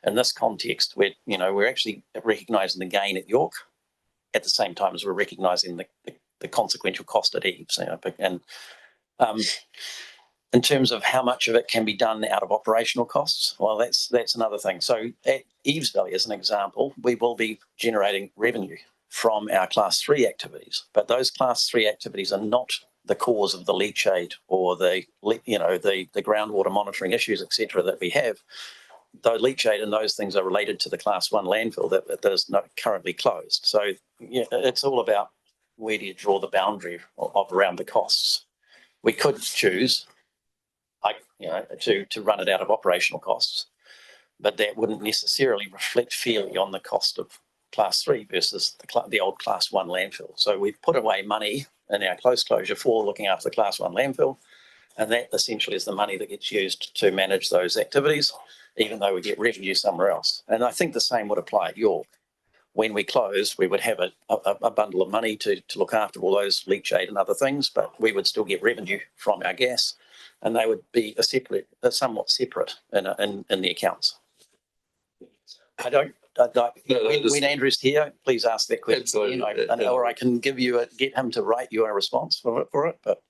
in this context, we're actually recognising the gain at York at the same time as we're recognising the consequential cost at Eves. And in terms of how much of it can be done out of operational costs, well, that's another thing. So at Eves Valley, as an example, we will be generating revenue from our Class 3 activities, but those Class 3 activities are not the cause of the leachate or the groundwater monitoring issues, etc., that we have. Though leachate and those things are related to the Class 1 landfill that is not currently closed. So it's all about where do you draw the boundary of around the costs. We could choose, to run it out of operational costs, but that wouldn't necessarily reflect fairly on the cost of Class 3 versus the old Class 1 landfill. So we've put away money in our close closure for looking after the Class 1 landfill, and that essentially is the money that gets used to manage those activities, even though we get revenue somewhere else. And I think the same would apply at York. When we close, we would have a bundle of money to look after all those leachate and other things, but we would still get revenue from our gas, and they would be somewhat separate in the accounts. When Andrew's here, please ask that question, or I can get him to write you a response for it. But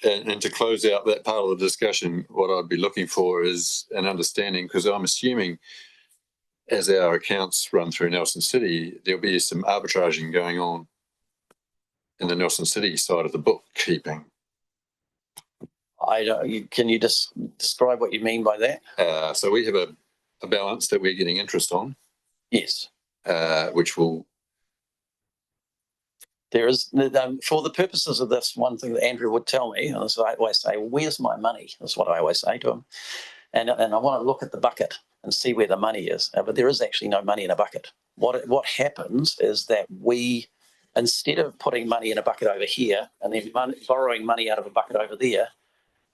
and to close out that part of the discussion, what I'd be looking for is an understanding, because I'm assuming as our accounts run through Nelson City, there'll be some arbitraging going on in the Nelson City side of the bookkeeping. Can you just describe what you mean by that? So we have a balance that we're getting interest on. Yes. Which will. There is, for the purposes of this, one thing that Andrew would tell me, and as I always say, where's my money? That's what I always say to him. And I want to look at the bucket and see where the money is. But there is actually no money in a bucket. What happens is that we, instead of putting money in a bucket over here and then borrowing money out of a bucket over there,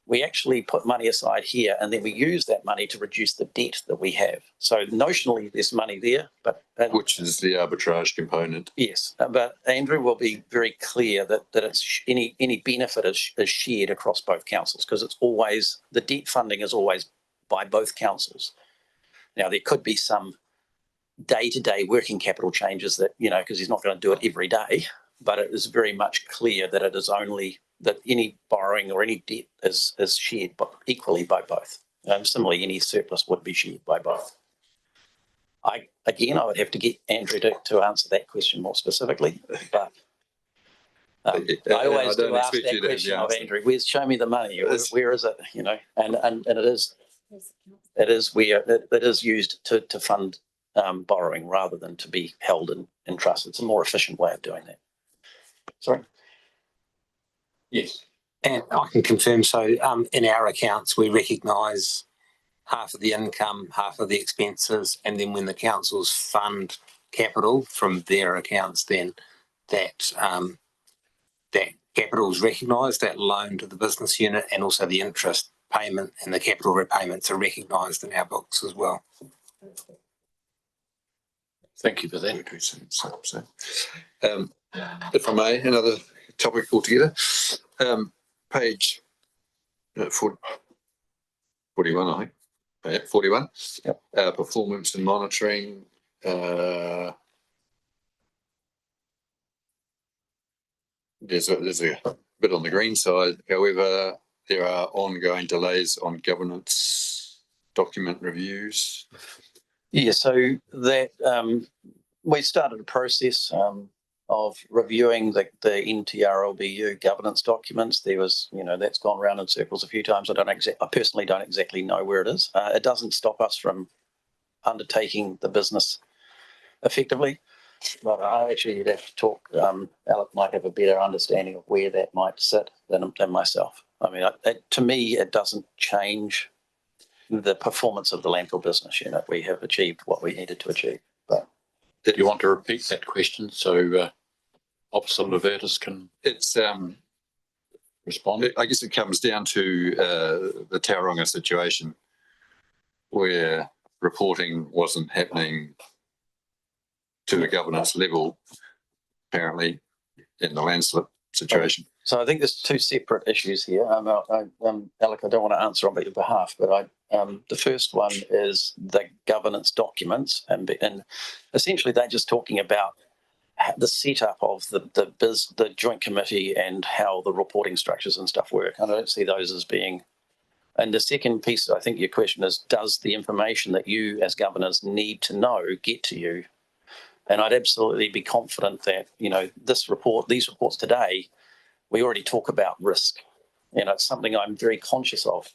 we actually put money aside here, and then we use that money to reduce the debt that we have. So notionally, there's money there, but which is the arbitrage component. Yes, but Andrew will be very clear that it's any benefit is shared across both councils, because it's always, the debt funding is always by both councils. Now there could be some day-to-day working capital changes that, because he's not going to do it every day, but it is very much clear that it is only that any borrowing or any debt is shared equally by both. Similarly, any surplus would be shared by both. I would have to get Andrew to answer that question more specifically, but I always do ask that question of Andrew. Show me the money. Where is it? And it is used to fund borrowing rather than to be held in trust. It's a more efficient way of doing that. Sorry. Yes. And I can confirm, so in our accounts, we recognise half of the income, half of the expenses, and then when the councils fund capital from their accounts, then that that capital is recognised, that loan to the business unit, and also the interest payment and the capital repayments are recognised in our books as well. Thank you for that. If I may, another topic altogether. Page 41, I think. Yeah, 41. Yep. Performance and monitoring. There's a bit on the green side. However, there are ongoing delays on governance document reviews. Yeah, so that we started a process of reviewing the NTRLBU governance documents. There was, that's gone round in circles a few times. I personally don't exactly know where it is. It doesn't stop us from undertaking the business effectively. But I actually have to talk. Alec might have a better understanding of where that might sit than myself. I mean, to me, it doesn't change the performance of the landfill business unit. We have achieved what we needed to achieve. But Do you want to repeat that question so Officer Levertis can respond? I guess it comes down to the Tauranga situation where reporting wasn't happening to the governance level, apparently, in the landslip situation. So I think there's two separate issues here. Alec, I don't want to answer on your behalf, but the first one is the governance documents, and essentially they're just talking about the setup of the joint committee and how the reporting structures and stuff work. I don't see those as being. And the second piece, I think your question is, does the information that you as governors need to know get to you? And I'd absolutely be confident that, these reports today, we already talk about risk. It's something I'm very conscious of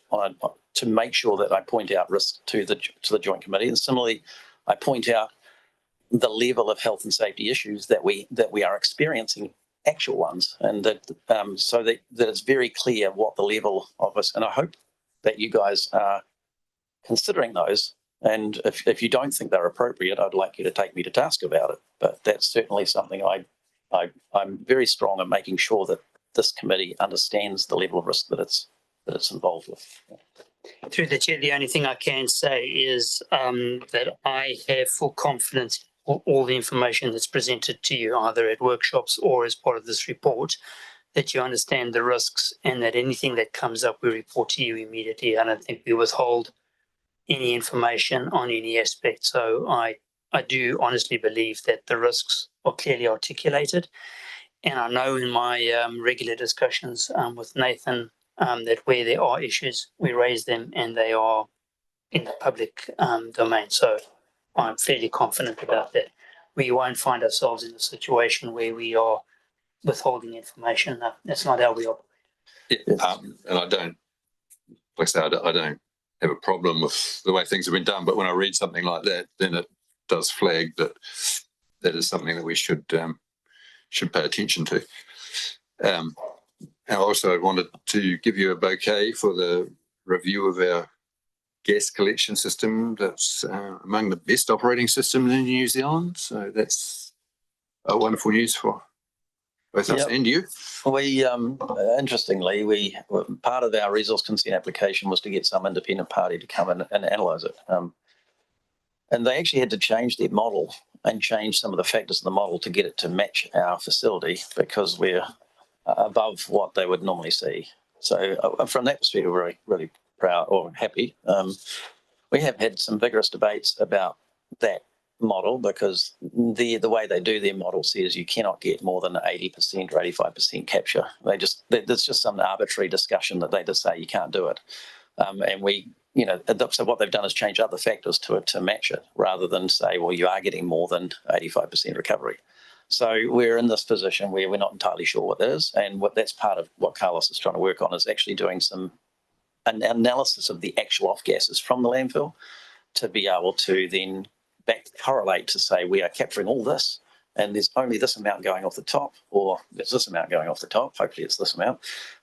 to make sure that I point out risk to the Joint Committee. And similarly, I point out the level of health and safety issues that we are experiencing, actual ones, and that so that it's very clear what the level of us. And I hope that you guys are considering those. And if you don't think they're appropriate, I'd like you to take me to task about it. But that's certainly something I'm very strong at making sure that this committee understands the level of risk that it's involved with. Through the chair, the only thing I can say is that I have full confidence in all the information that's presented to you, either at workshops or as part of this report, that you understand the risks and that anything that comes up, we report to you immediately. I don't think we withhold any information on any aspect. So I do honestly believe that the risks are clearly articulated. And I know in my regular discussions with Nathan that where there are issues, we raise them and they are in the public domain. So I'm fairly confident about that. We won't find ourselves in a situation where we are withholding information. No, that's not how we operate. Yeah, and I don't, like I say, I don't have a problem with the way things have been done, but when I read something like that, then it does flag that is something that we should pay attention to. And I also wanted to give you a bouquet for the review of our gas collection system. That's among the best operating systems in New Zealand. So that's a wonderful news for both us and you. We, interestingly, part of our resource consent application was to get some independent party to come in and analyse it. And they actually had to change their model and change some of the factors of the model to get it to match our facility because we're above what they would normally see. So from that perspective, we're really proud or happy. We have had some vigorous debates about that model because the way they do their model says you cannot get more than 80% or 85% capture. There's just some arbitrary discussion that they just say you can't do it. And we, so what they've done is change other factors to match it rather than say, well, you are getting more than 85% recovery. So we're in this position where we're not entirely sure what it is. And that's part of what Carlos is trying to work on is actually doing an analysis of the actual off gases from the landfill to be able to then back correlate to say we are capturing all this and there's only this amount going off the top, or there's this amount going off the top, hopefully it's this amount,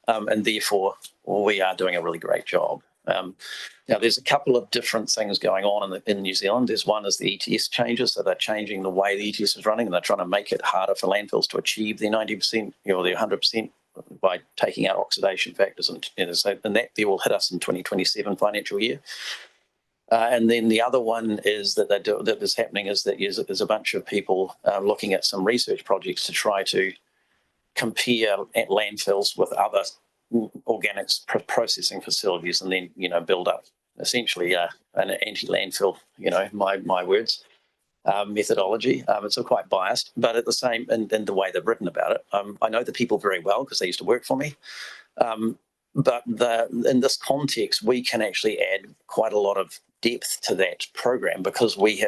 and therefore we are doing a really great job. Now, there's a couple of different things going on in New Zealand. There's one is the ETS changes, so they're changing the way the ETS is running, and they're trying to make it harder for landfills to achieve their 90%, or their 100% by taking out oxidation factors, and that they will hit us in 2027 financial year. And then the other one is that that is happening is that there's a bunch of people looking at some research projects to try to compare at landfills with other organics processing facilities, and then build up essentially an anti-landfill, my words, methodology. It's quite biased, but at the same and the way they've written about it, I know the people very well because they used to work for me. But in this context, we can actually add quite a lot of depth to that program because we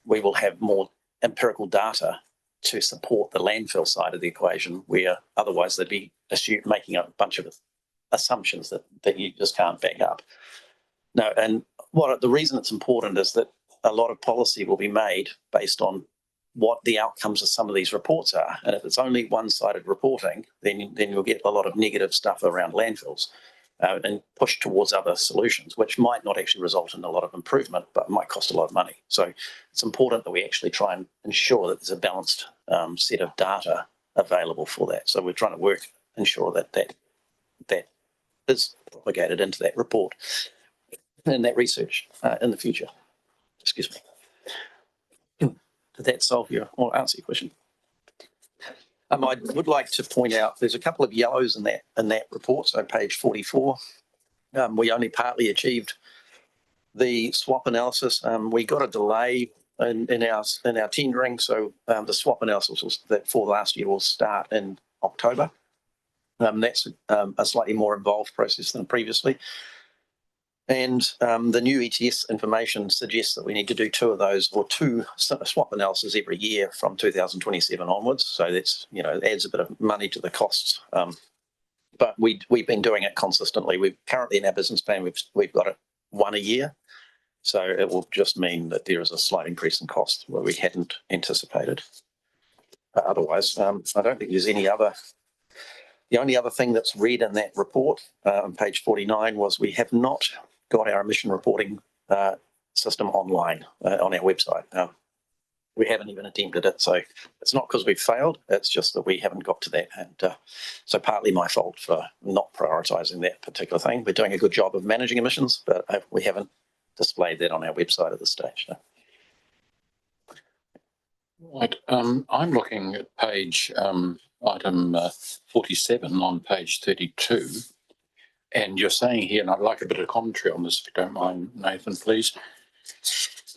will have more empirical data to support the landfill side of the equation, where otherwise they'd be making a bunch of assumptions that you just can't back up. No, and the reason it's important is that a lot of policy will be made based on what the outcomes of some of these reports are. And if it's only one-sided reporting, then you'll get a lot of negative stuff around landfills and push towards other solutions, which might not actually result in a lot of improvement, but might cost a lot of money. So it's important that we actually try and ensure that there's a balanced set of data available for that. So we're trying to ensure that is propagated into that report and that research in the future. Excuse me. Did that solve or answer your question? I would like to point out there's a couple of yellows in that report. So page 44, we only partly achieved the swap analysis. We got a delay in our tendering, so the swap analysis for last year will start in October. That's a slightly more involved process than previously. And the new ETS information suggests that we need to do two of those, or two swap analyses every year from 2027 onwards. So that's, adds a bit of money to the costs. But we've been doing it consistently. We've currently in our business plan, we've got it one a year. So it will just mean that there is a slight increase in cost where we hadn't anticipated. Otherwise, I don't think there's any other. The only other thing that's read in that report on page 49 was we have not got our emission reporting system online on our website. We haven't even attempted it, so it's not because we've failed, it's just that we haven't got to that. And so partly my fault for not prioritising that particular thing. We're doing a good job of managing emissions, but we haven't displayed that on our website at this stage. So. Right, I'm looking at page item 47 on page 32. And you're saying here, and I'd like a bit of commentary on this, if you don't mind, Nathan, please.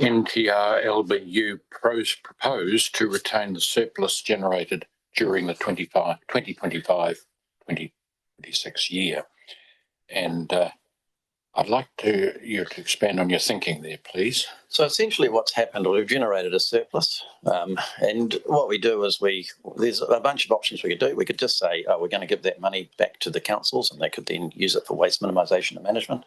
NTR LBU proposed to retain the surplus generated during the 2025-2026 year. And I'd like you to expand on your thinking there, please. So essentially what's happened, we've generated a surplus. And what we do is there's a bunch of options we could do. We could just say, we're going to give that money back to the councils and they could then use it for waste minimisation and management.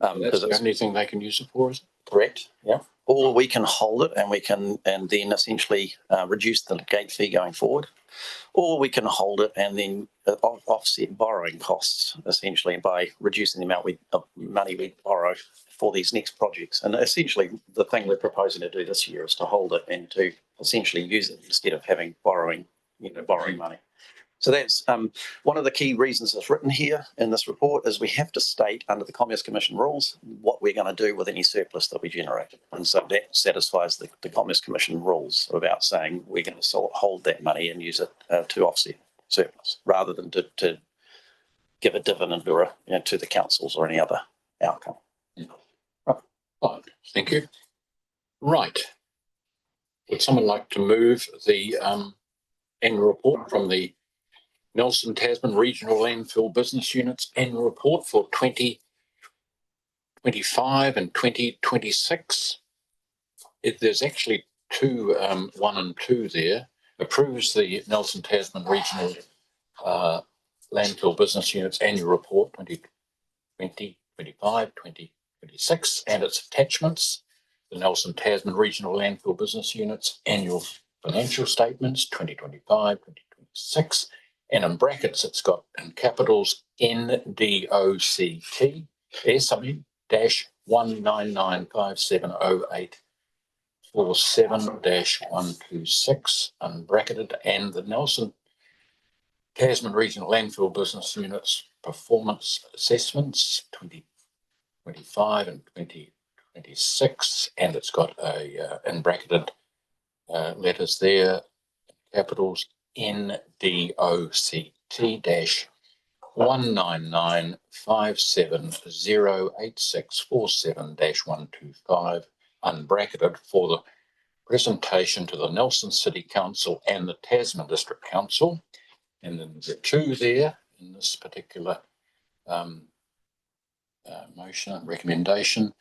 That's the only thing they can use it for, is it? Correct, yeah. Or we can hold it and then essentially reduce the gate fee going forward. Or we can hold it and then offset borrowing costs, essentially, by reducing the amount of money we borrow for these next projects. And essentially, the thing we're proposing to do this year is to hold it and to essentially use it instead of having borrowing money. So that's one of the key reasons it's written here in this report is we have to state under the Commerce Commission rules what we're going to do with any surplus that we generate. And so that satisfies the Commerce Commission rules about saying we're going to hold that money and use it to offset surplus rather than to give a dividend or to the councils or any other outcome. Right, thank you. Right. Would someone like to move the annual report from the Nelson Tasman Regional Landfill Business Unit's annual report for 2025 and 2026. There's actually two, 1 and 2 there. Approves the Nelson Tasman Regional Landfill Business Unit's annual report 2020, 25, 2026 and its attachments. the Nelson Tasman Regional Landfill Business Unit's annual financial statements 2025, 2026. And in brackets, it's got in capitals NDOCT SW-199570847-126 unbracketed, and the Nelson Tasman Regional Landfill Business Unit's performance assessments 2025 and 2026, and it's got a in bracketed letters there, capitals NDOCT-19957086447-125 unbracketed for the presentation to the Nelson City Council and the Tasman District Council. And then the two there in this particular motion and recommendation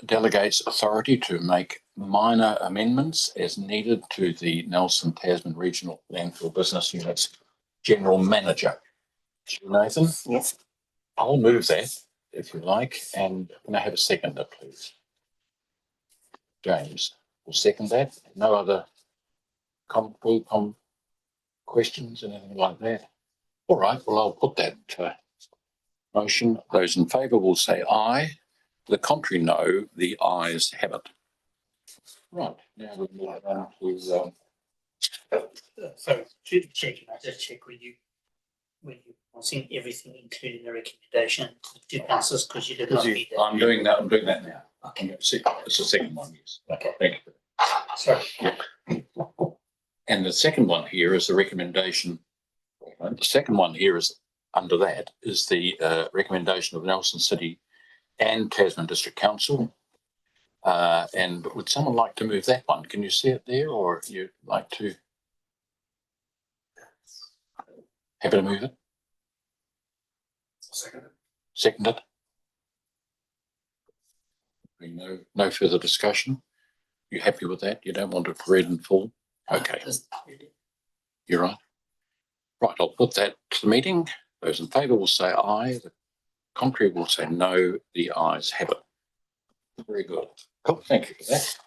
delegates authority to make minor amendments as needed to the Nelson Tasman Regional Landfill Business Unit's General Manager. Nathan? Yes. I'll move that if you like, and can I have a seconder, please? James will second that. No other questions, anything like that? All right, well, I'll put that motion. Those in favour will say aye. The contrary, no. The ayes have it. Right, now we move on to So, to check, I just check with you. When you are seeing everything, including the recommendation to councillors, because you did not read that. I'm doing that now. Okay. See, it's the second one, yes. Okay. Thank you. Sorry. And the second one here is the recommendation. The second one here is under that is the recommendation of Nelson City and Tasman District Council. And would someone like to move that one? Can you see it there, or you'd like to? Happy to move it? Second it. No further discussion. You happy with that? You don't want it read in full? Okay. You're right. Right, I'll put that to the meeting. Those in favour will say aye. The contrary will say no. The ayes have it. Very good. Cool. Thank you for that.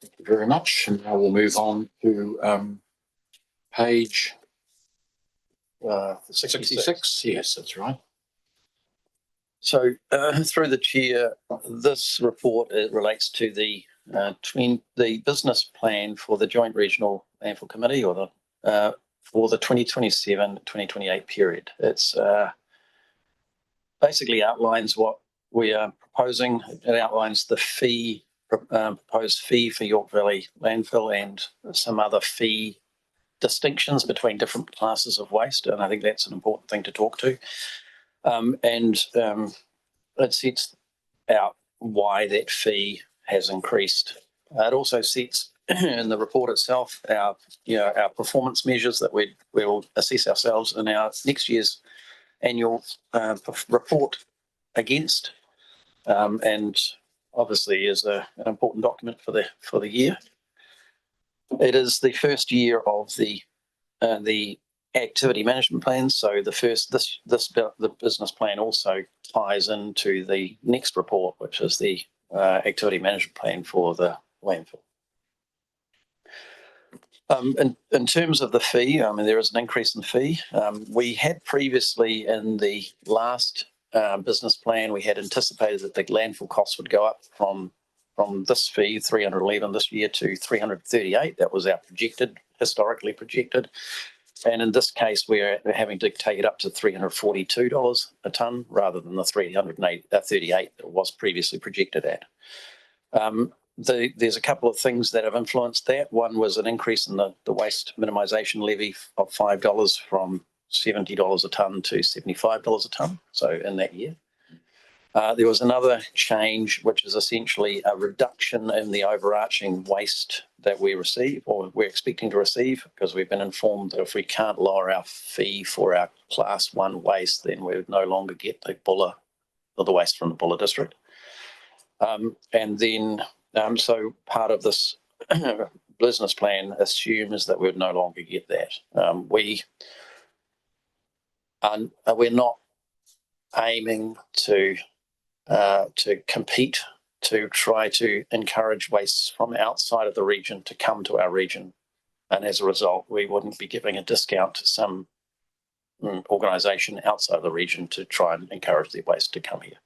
Thank you very much. And now we'll move on to page 66. Yes, that's right. So through the chair, this report relates to the business plan for the Joint Regional Landfill Committee, or for the 2027-2028 period. It's basically outlines what we are proposing. It outlines the proposed fee for York Valley Landfill and some other fee distinctions between different classes of waste, and I think that's an important thing to talk to. It sets out why that fee has increased. It also sets in the report itself our performance measures that we will assess ourselves in our next year's annual report against, and obviously is an important document for the year. It is the first year of the activity management plan. So the business plan also ties into the next report, which is the activity management plan for the landfill. In terms of the fee, I mean, there is an increase in fee. We had previously in the last business plan, we had anticipated that the landfill costs would go up from this fee, 311 this year, to 338. That was our historically projected. And in this case, we're having to take it up to $342 a tonne rather than the 338 that was previously projected at. There's a couple of things that have influenced that. One was an increase in the waste minimisation levy of $5 from $70 a tonne to $75 a tonne, so in that year. There was another change, which is essentially a reduction in the overarching waste that we receive, or we're expecting to receive, because we've been informed that if we can't lower our fee for our Class 1 waste, then we would no longer get the Buller, or the waste from the Buller district. And then, so part of this business plan assumes that we would no longer get that. We're not aiming to compete to try to encourage waste from outside of the region to come to our region. And as a result, we wouldn't be giving a discount to some organisation outside of the region to try and encourage their waste to come here.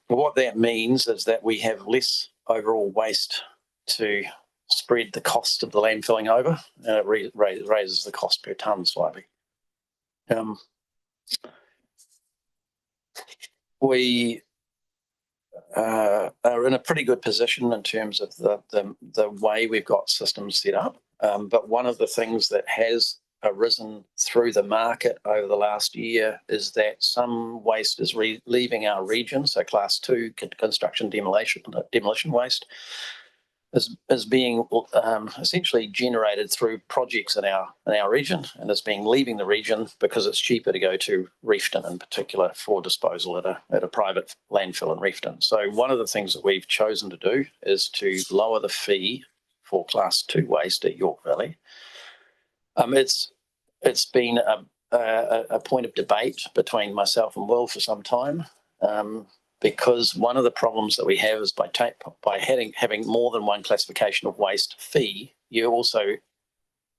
What that means is that we have less overall waste to spread the cost of the landfilling over, and it raises the cost per tonne slightly. We are in a pretty good position in terms of the way we've got systems set up. But one of the things that has arisen through the market over the last year is that some waste is leaving our region. So class 2 construction demolition waste is being essentially generated through projects in our region, and it's being leaving the region because it's cheaper to go to Reefton in particular for disposal at a private landfill in Reefton. So one of the things that we've chosen to do is to lower the fee for class 2 waste at York Valley. It's been a point of debate between myself and Will for some time. Because one of the problems that we have is by having more than one classification of waste fee, you also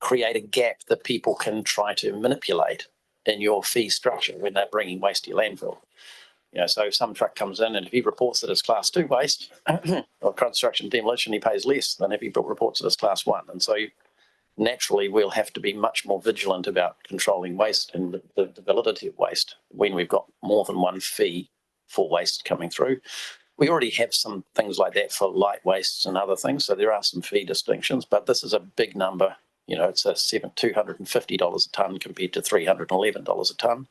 create a gap that people can try to manipulate in your fee structure when they're bringing waste to your landfill. So if some truck comes in and if he reports that it's class 2 waste or construction demolition, he pays less than if he reports it as class 1. And so naturally, we'll have to be much more vigilant about controlling waste and the validity of waste when we've got more than one fee for waste coming through. We already have some things like that for light wastes and other things, so there are some fee distinctions, but this is a big number. It's a $250 a tonne compared to $311 a tonne,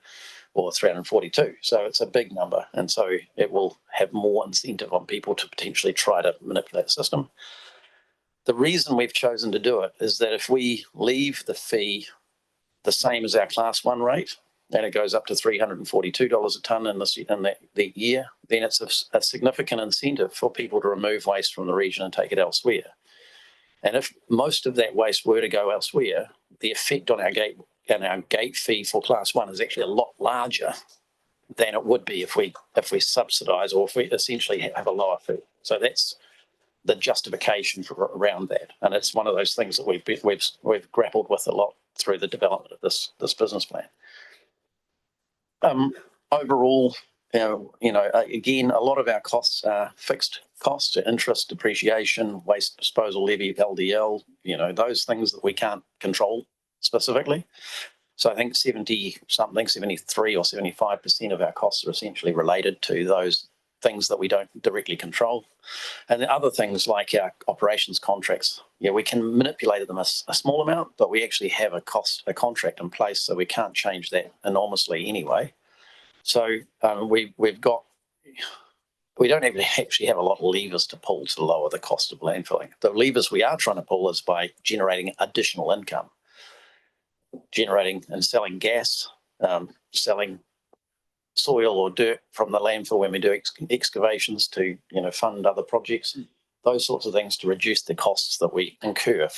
or $342. So it's a big number, and so it will have more incentive on people to potentially try to manipulate the system. The reason we've chosen to do it is that if we leave the fee the same as our class 1 rate, and it goes up to $342 a tonne in the year, then it's a significant incentive for people to remove waste from the region and take it elsewhere. And if most of that waste were to go elsewhere, the effect on our gate fee for class 1 is actually a lot larger than it would be if we subsidise or if we essentially have a lower fee. So that's the justification around that, and it's one of those things that we've grappled with a lot through the development of this business plan. Overall, again, a lot of our costs are fixed costs: interest, depreciation, waste disposal levy, LDL. Those things that we can't control specifically. So I think 73 or 75% of our costs are essentially related to those things that we don't directly control. And the other things like our operations contracts, we can manipulate them a small amount, but we actually have a contract in place, so we can't change that enormously anyway. So we don't even actually have a lot of levers to pull to lower the cost of landfilling. The levers we are trying to pull is by generating additional income, generating and selling gas, selling soil or dirt from the landfill when we do excavations to fund other projects, those sorts of things to reduce the costs that we incur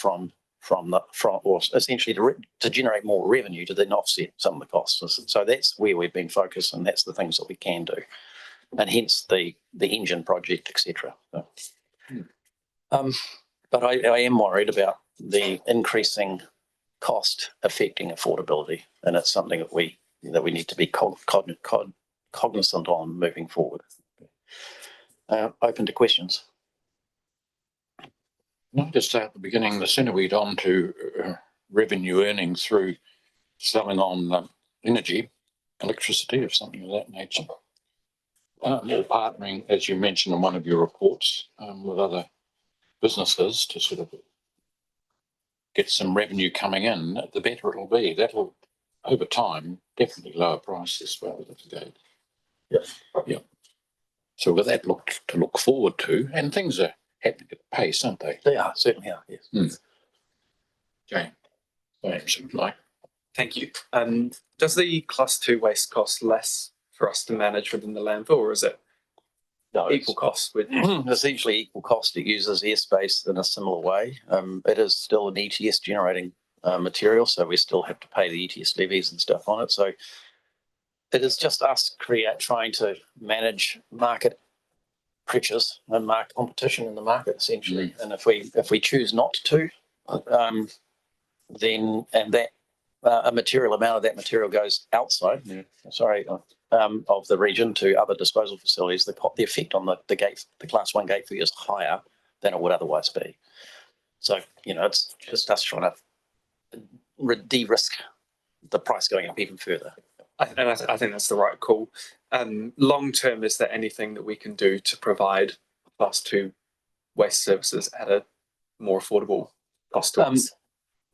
or essentially to generate more revenue to then offset some of the costs. So that's where we've been focused, and that's the things that we can do, and hence the engine project, etc. But I am worried about the increasing cost affecting affordability, and it's something that we need to be cognizant on moving forward. Open to questions. Not just at the beginning, the centre we'd on to revenue earning through selling on energy, electricity or something of that nature. Or partnering, as you mentioned in one of your reports, with other businesses to sort of get some revenue coming in, the better it'll be. That'll, over time, definitely lower prices for the gate. Yeah. So with that to look forward to, and things are happening at pace, aren't they? They are, certainly are, yes. Okay. Thanks, Mike. Thank you. Does the class 2 waste cost less for us to manage within the landfill, or is it equal cost? Essentially equal cost. It uses airspace in a similar way. It is still an ETS generating material, so we still have to pay the ETS levies and stuff on it. So it is just us trying to manage market pressures and market competition in the market essentially. And if we choose not to, then that a material amount of that material goes outside, of the region to other disposal facilities, the effect on the gate, the class 1 gate fee is higher than it would otherwise be. So, it's just us trying to de-risk the price going up even further. I think that's the right call. Long term, is there anything that we can do to provide class 2 waste services at a more affordable cost to us?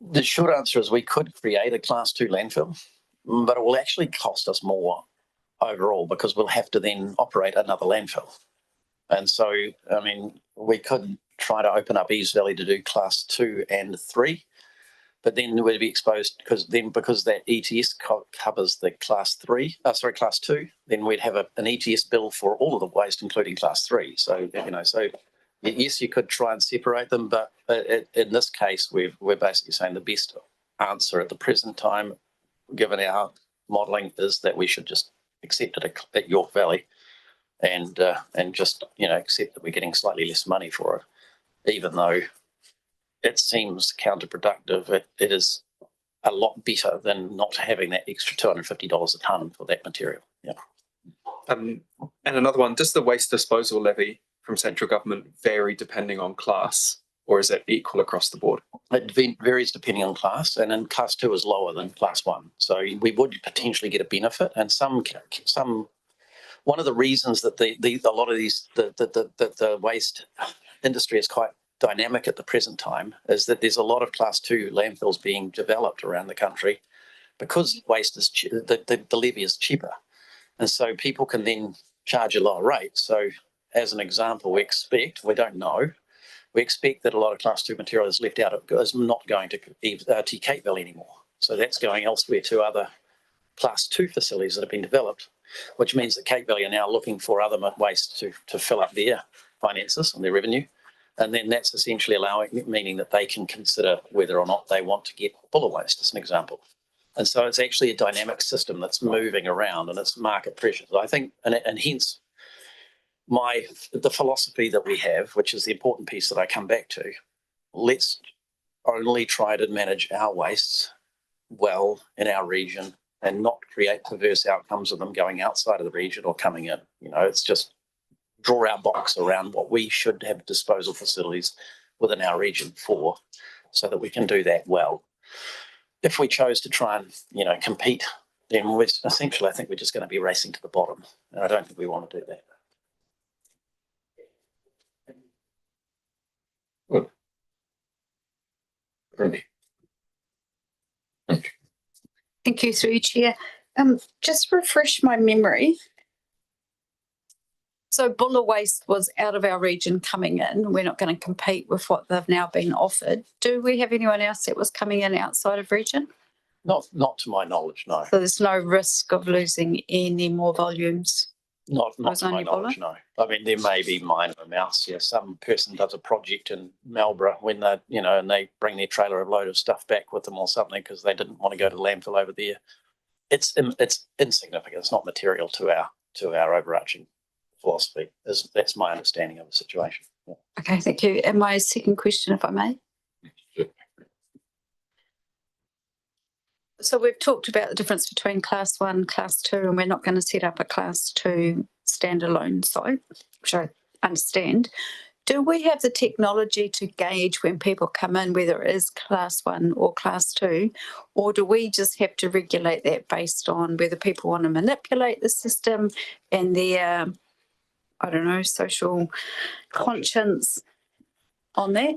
The short answer is we could create a class 2 landfill, but it will actually cost us more overall because we'll have to then operate another landfill. And so, we could try to open up East Valley to do class 2 and 3, but then we'd be exposed because that ETS covers the class 2, then we'd have an ETS bill for all of the waste, including class 3. So, yes, you could try and separate them, but in this case, we're basically saying the best answer at the present time, given our modelling, is that we should just accept it at York Valley, and just accept that we're getting slightly less money for it, even though it seems counterproductive. It is a lot better than not having that extra $250 a tonne for that material. Yeah. And another one: does the waste disposal levy from central government vary depending on class, or is it equal across the board? It varies depending on class, and then class 2 is lower than class 1. So we would potentially get a benefit, and one of the reasons that a lot of these the waste industry is quite dynamic at the present time is that there's a lot of class 2 landfills being developed around the country because waste is the levy is cheaper, and so people can then charge a lower rate. So, as an example, we expect that a lot of class 2 material is left out is not going to Cape Valley anymore. So that's going elsewhere to other class 2 facilities that have been developed, which means that Cape Valley are now looking for other waste to fill up their finances and their revenue. And then that's essentially meaning that they can consider whether or not they want to get Buller waste, as an example. And so it's actually a dynamic system that's moving around, and it's market pressures. I think, and hence the philosophy that we have, which is the important piece that I come back to, let's only try to manage our wastes well in our region and not create perverse outcomes of them going outside of the region or coming in. It's just draw our box around what we should have disposal facilities within our region for, so that we can do that well. If we chose to try and compete, then essentially I think we're just going to be racing to the bottom, and I don't think we want to do that. Good. Randy. Thank you, through you, Chair. Just refresh my memory. So Buller waste was out of our region coming in. We're not going to compete with what they've now been offered. Do we have anyone else that was coming in outside of region? Not to my knowledge, no. So there's no risk of losing any more volumes? Not to my knowledge, no. There may be minor amounts. Yeah, some person does a project in Marlborough when they, and they bring their trailer a load of stuff back with them or something because they didn't want to go to the landfill over there. It's insignificant. It's not material to our overarching philosophy. That's my understanding of the situation. Yeah. Okay, thank you. And my second question, if I may. Sure. So we've talked about the difference between class 1, class 2, and we're not going to set up a class 2 standalone site, which I understand. Do we have the technology to gauge when people come in, whether it is class 1 or class 2, or do we just have to regulate that based on whether people want to manipulate the system and their, social conscience on that?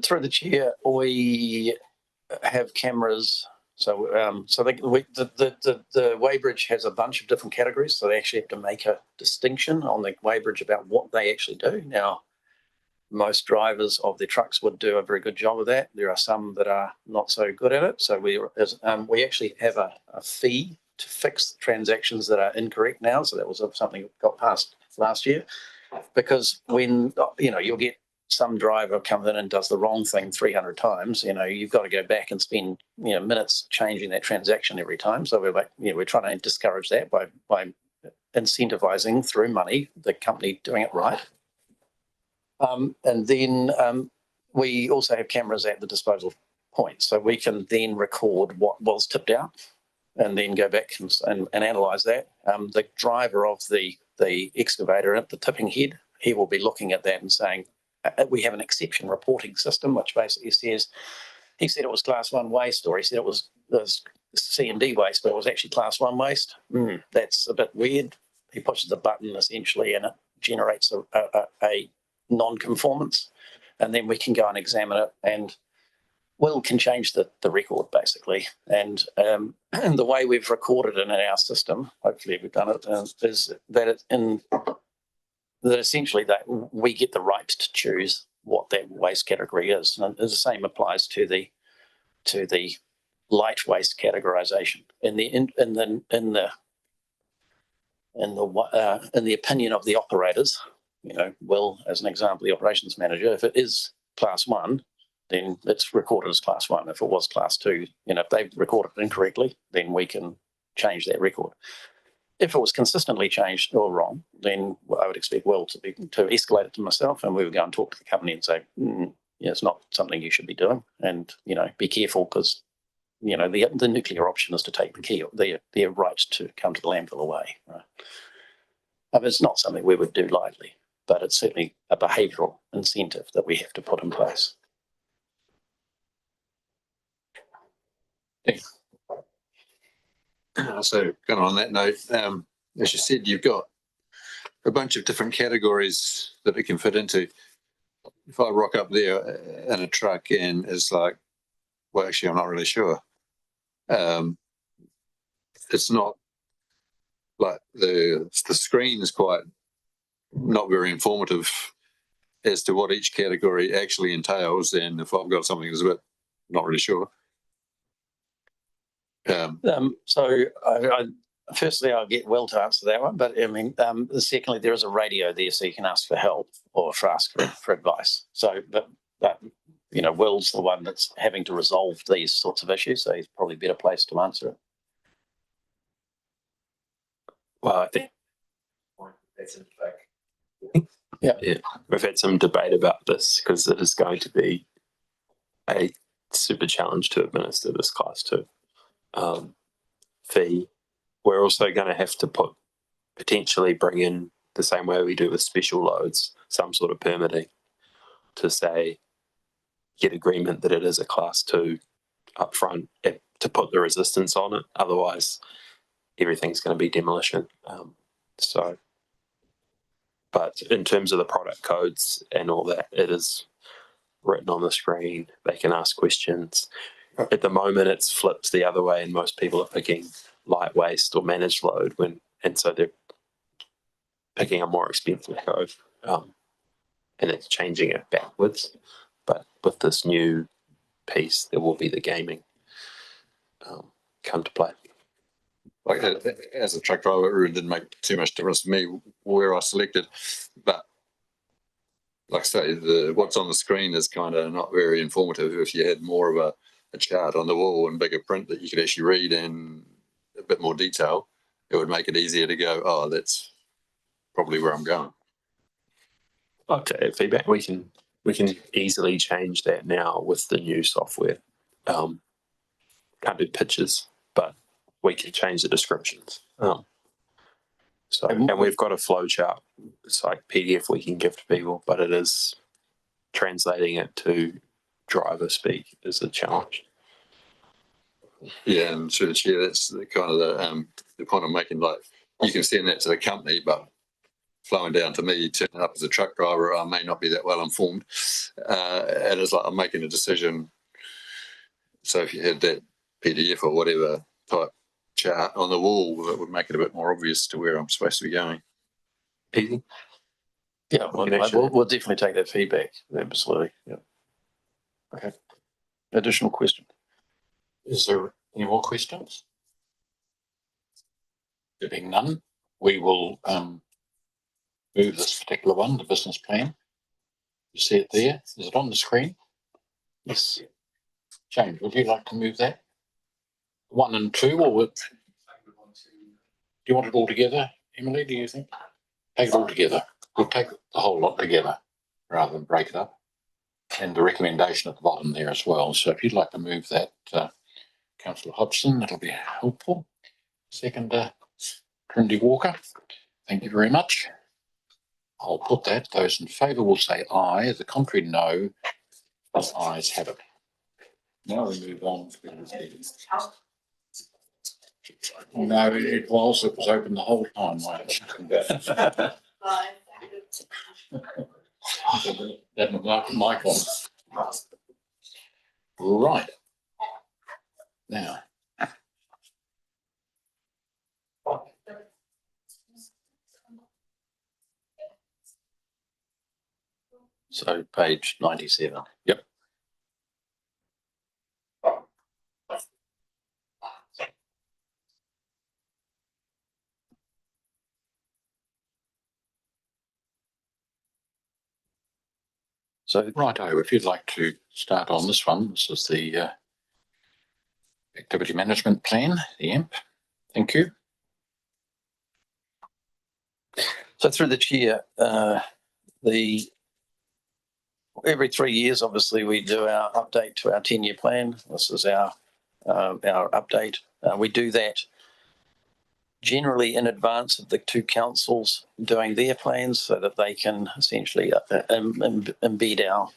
Through the chair, we have cameras. So the weighbridge has a bunch of different categories. So they actually have to make a distinction on the weighbridge about what they actually do. Now, most drivers of their trucks would do a very good job of that. There are some that are not so good at it. So we actually have a fee to fix transactions that are incorrect now. So that was something that got passed last year, because when you'll get some driver comes in and does the wrong thing 300 times, you've got to go back and spend, minutes changing that transaction every time. So we're like, we're trying to discourage that by incentivizing through money the company doing it right. And then we also have cameras at the disposal point, so we can then record what was tipped out and then go back and analyze that. The driver of the excavator at the tipping head, he will be looking at that and saying, we have an exception reporting system, which basically says, he said it was class 1 waste, or he said it was C&D waste, but it was actually class 1 waste. That's a bit weird. He pushes the button essentially and it generates a non-conformance, and then we can go and examine it, and Will can change the record basically. And the way we've recorded it in our system, hopefully we've done it, is that that essentially that we get the right to choose what that waste category is, and the same applies to the light waste categorization. In the opinion of the operators, Will, as an example, the operations manager, if it is class 1, then it's recorded as class 1. If it was class 2, if they've recorded it incorrectly, then we can change that record. If it was consistently changed or wrong, then I would expect Will to escalate it to myself, and we would go and talk to the company and say, it's not something you should be doing, and be careful, because the nuclear option is to take the key, their right to come to the landfill away. Right? It's not something we would do lightly, but it's certainly a behavioural incentive that we have to put in place. So kind of on that note, as you said, you've got a bunch of different categories that it can fit into. If I rock up there in a truck and it's like, well, actually, I'm not really sure. It's not like the screen is quite not very informative as to what each category actually entails. And if I've got something that's a bit not really sure. So firstly, I'll get Will to answer that one. But secondly, there is a radio there, so you can ask for help or ask for advice. So, but Will's the one that's having to resolve these sorts of issues, so he's probably a better place to answer it. Well, I think yeah, we've had some debate about this, because it is going to be a super challenge to administer this class 2 fee. We're also going to have to potentially bring in, the same way we do with special loads, some sort of permitting to say, get agreement that it is a class 2 up front to put the resistance on it. Otherwise, everything's going to be demolition. But in terms of the product codes and all that, it is written on the screen. They can ask questions. At the moment, it's flipped the other way, and most people are picking light waste or managed load, and so they're picking a more expensive code, and it's changing it backwards. But with this new piece, there will be the gaming come to play. Like as a truck driver, it really didn't make too much difference to me where I selected, but like I say, what's on the screen is kind of not very informative. If you had more of a chart on the wall and bigger print that you could actually read and a bit more detail, it would make it easier to go, oh, that's probably where I'm going. Okay, feedback. We can easily change that now with the new software. Can't do pictures, but we can change the descriptions. And we've got a flow chart. It's like PDF we can give to people, but it is translating it to driver speak is a challenge. Yeah, and through the chair, that's the kind of the point I'm making. Like, you can send that to the company, but flowing down to me, turning up as a truck driver, I may not be that well informed. And it's like I'm making a decision. So if you had that PDF or whatever type chart on the wall, that would make it a bit more obvious to where I'm supposed to be going. Easy. Yeah, we'll definitely take that feedback. Absolutely. Yeah. Okay. Additional question? Is there any more questions? There being none, we will move this particular one, the business plan. You see it there? Is it on the screen? Yes. James, would you like to move that? 1 and 2, or do you want it all together? Emily, do you think? Take it all together. We'll take the whole lot together rather than break it up. And the recommendation at the bottom there as well. So if you'd like to move that, Councillor Hodgson, that'll be helpful. Second, Trinity Walker. Thank you very much. I'll put that. Those in favour will say aye. The contrary, no. The ayes have it. Now we move on to no, it was open the whole time. That mic on. Right. Now. So page 97. Yep. So Righto, if you'd like to start on this one, this is the Activity Management Plan, the AMP. Thank you. So through the chair, every 3 years, obviously, we do our update to our 10-year plan. This is our update. We do that generally in advance of the two councils doing their plans so that they can essentially embed our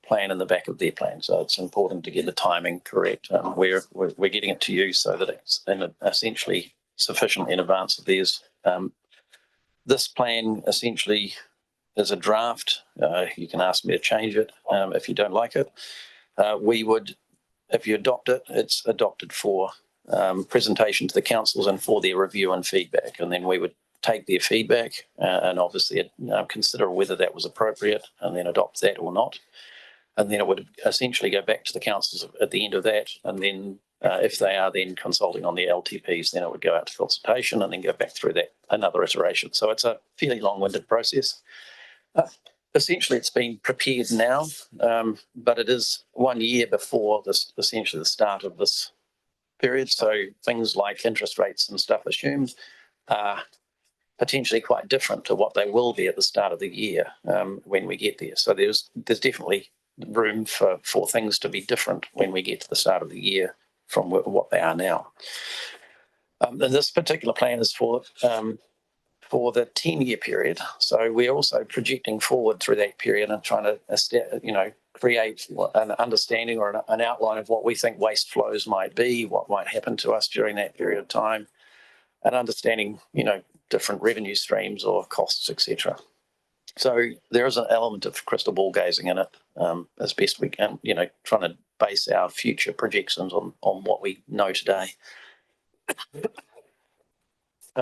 plan in the back of their plan. So it's important to get the timing correct. We're getting it to you so that it's essentially sufficient in advance of theirs. This plan essentially is a draft. You can ask me to change it if you don't like it. We would, if you adopt it, it's adopted for presentation to the councils and for their review and feedback. And then we would take their feedback and obviously consider whether that was appropriate and then adopt that or not. And then it would essentially go back to the councils at the end of that. And then if they are then consulting on the LTPs, then it would go out to consultation and then go back through that another iteration. So it's a fairly long-winded process. Essentially, it's been prepared now, but it is 1 year before this, essentially the start of this period. So things like interest rates and stuff assumed are potentially quite different to what they will be at the start of the year when we get there. So there's definitely room for things to be different when we get to the start of the year from what they are now. And this particular plan is for the 10-year period. So we're also projecting forward through that period and trying to, create an understanding or an outline of what we think waste flows might be, what might happen to us during that period of time, and understanding, different revenue streams or costs, etc. So there is an element of crystal ball gazing in it as best we can, trying to base our future projections on what we know today.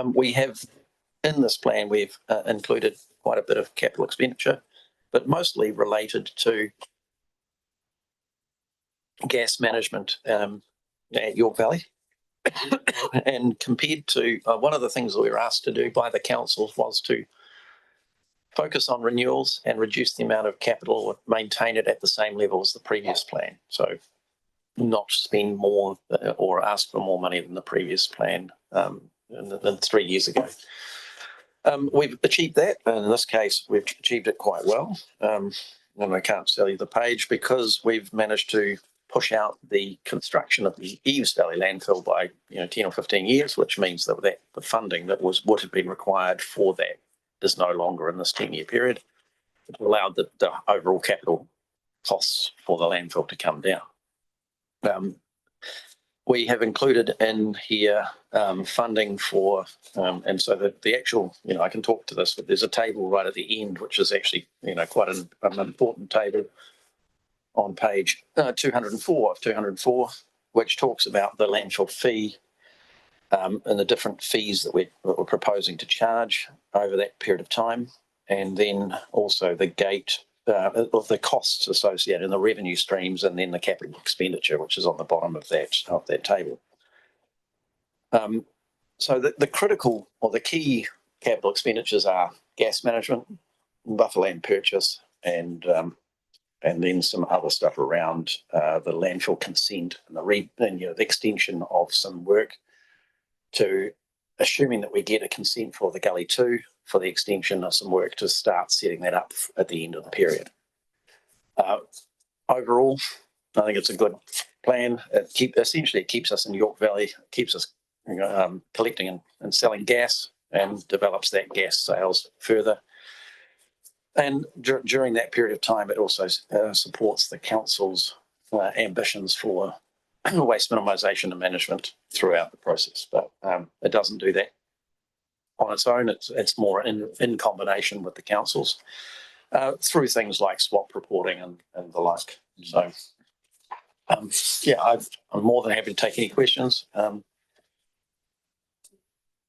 We have, in this plan, we've included quite a bit of capital expenditure, but mostly related to gas management at York Valley. And compared to one of the things that we were asked to do by the councils was to focus on renewals and reduce the amount of capital or maintain it at the same level as the previous plan. So not spend more or ask for more money than the previous plan than 3 years ago. We've achieved that, and in this case, we've achieved it quite well. And I can't tell you the page because we've managed to push out the construction of the Eves Valley landfill by 10 or 15 years, which means that the funding that would have been required for that is no longer in this 10-year period. It allowed the overall capital costs for the landfill to come down. We have included in here funding for, and so the actual, I can talk to this, but there's a table right at the end, which is actually, quite an important table on page 204, which talks about the landfill fee and the different fees that we're proposing to charge over that period of time. And then also the gate of the costs associated and the revenue streams, and then the capital expenditure, which is on the bottom of that table. So the critical or the key capital expenditures are gas management, buffer land purchase, and and then some other stuff around the landfill consent and the extension of some work to, assuming that we get a consent for the Gully 2, for the extension of some work to start setting that up at the end of the period. Overall, I think it's a good plan. Essentially, it keeps us in York Valley, keeps us collecting and selling gas, and develops that gas sales further. And during that period of time, it also supports the council's ambitions for waste minimisation and management throughout the process. But it doesn't do that on its own. It's more in combination with the councils through things like swap reporting and the like. So, yeah, I'm more than happy to take any questions.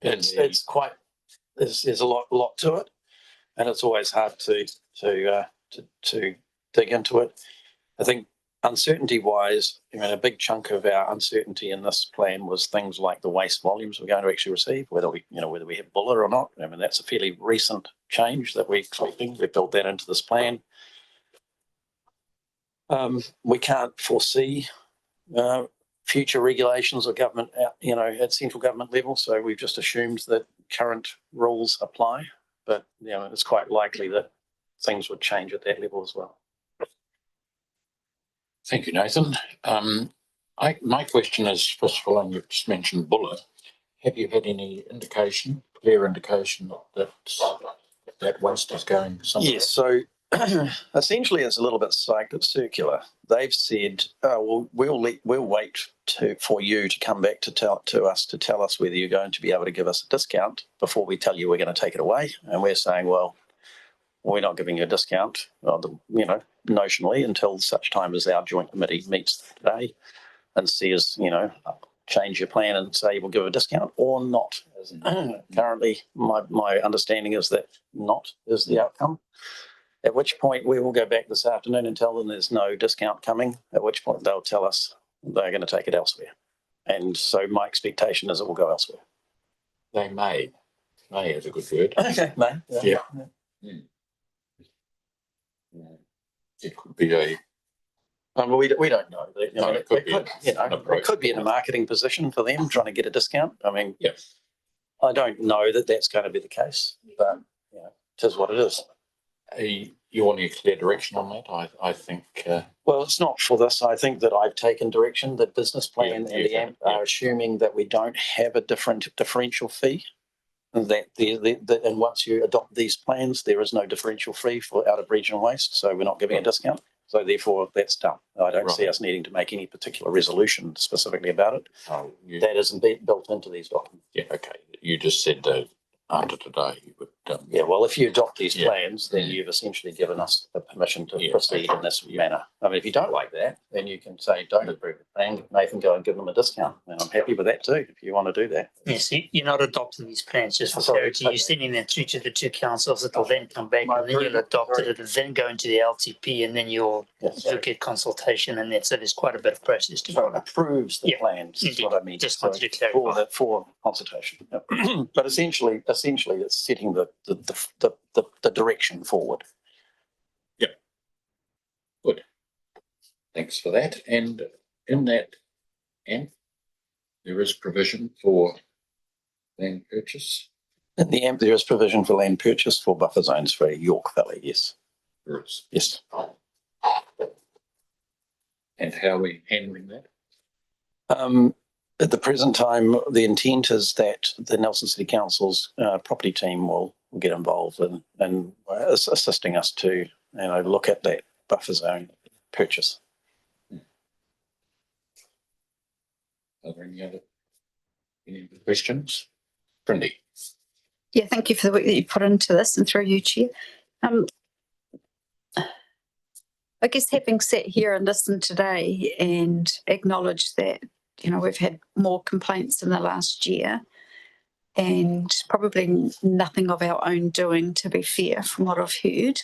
It's quite, there's a lot to it, and it's always hard to dig into it. I think uncertainty wise, I mean, a big chunk of our uncertainty in this plan was things like the waste volumes we're going to actually receive, whether we have Buller or not. I mean, that's a fairly recent change that we're expecting. We built that into this plan. We can't foresee future regulations or government, at central government level. So we've just assumed that current rules apply, but it's quite likely that things would change at that level as well. Thank you, Nathan. My question is, first of all, and you've just mentioned Buller. Have you had any clear indication that that waste is going somewhere? Yes, so essentially it's a little bit circular. They've said, well, we'll wait for you to come back to tell us whether you're going to be able to give us a discount before we tell you we're going to take it away. And we're saying, well, we're not giving you a discount, notionally, until such time as our joint committee meets today and says, change your plan and say we'll give a discount or not. Currently, my understanding is that not is the outcome. At which point we will go back this afternoon and tell them there's no discount coming, at which point they'll tell us they're going to take it elsewhere. And so my expectation is it will go elsewhere. They may. May is a good word. Okay, may. Yeah. It could be a... we don't know. It could be in a marketing position for them trying to get a discount. I mean, yes. I don't know that that's going to be the case, but it is what it is. You want a clear direction on that? I think... Well, it's not for this. I think that I've taken direction. The business plan and the AMP are assuming that we don't have a differential fee. And and once you adopt these plans, there is no differential fee for out of regional waste. So we're not giving a discount. So therefore, that's done. I don't see us needing to make any particular resolution specifically about it. That isn't built into these documents. Yeah, okay. You just said that after today you would... well, if you adopt these plans, then you've essentially given us the permission to proceed in this manner. I mean, if you don't like that, then you can say, don't approve the plan. Nathan, go and give them a discount. And I'm happy with that too, if you want to do that. Yes, you're not adopting these plans, just for clarity. You're sending them through to the two councils. It'll then come back and then you'll adopt it. It'll then go into the LTP and then you'll get consultation and that's it. There's quite a bit of process to follow. So it approves the plans, is what I mean. Just wanted to clarify. For consultation. But essentially it's setting the direction forward. Yeah. Good. Thanks for that. And in that AMP, there is provision for land purchase. In the AMP, there is provision for land purchase for buffer zones for York Valley, yes. There is. Yes. And how are we handling that? At the present time, the intent is that the Nelson City Council's property team will get involved in assisting us to look at that buffer zone purchase. Are there any other questions? Brindy. Yeah, thank you for the work that you put into this and through you, Chair. I guess having sat here and listened today and acknowledged that, we've had more complaints in the last year and probably nothing of our own doing, to be fair, from what I've heard.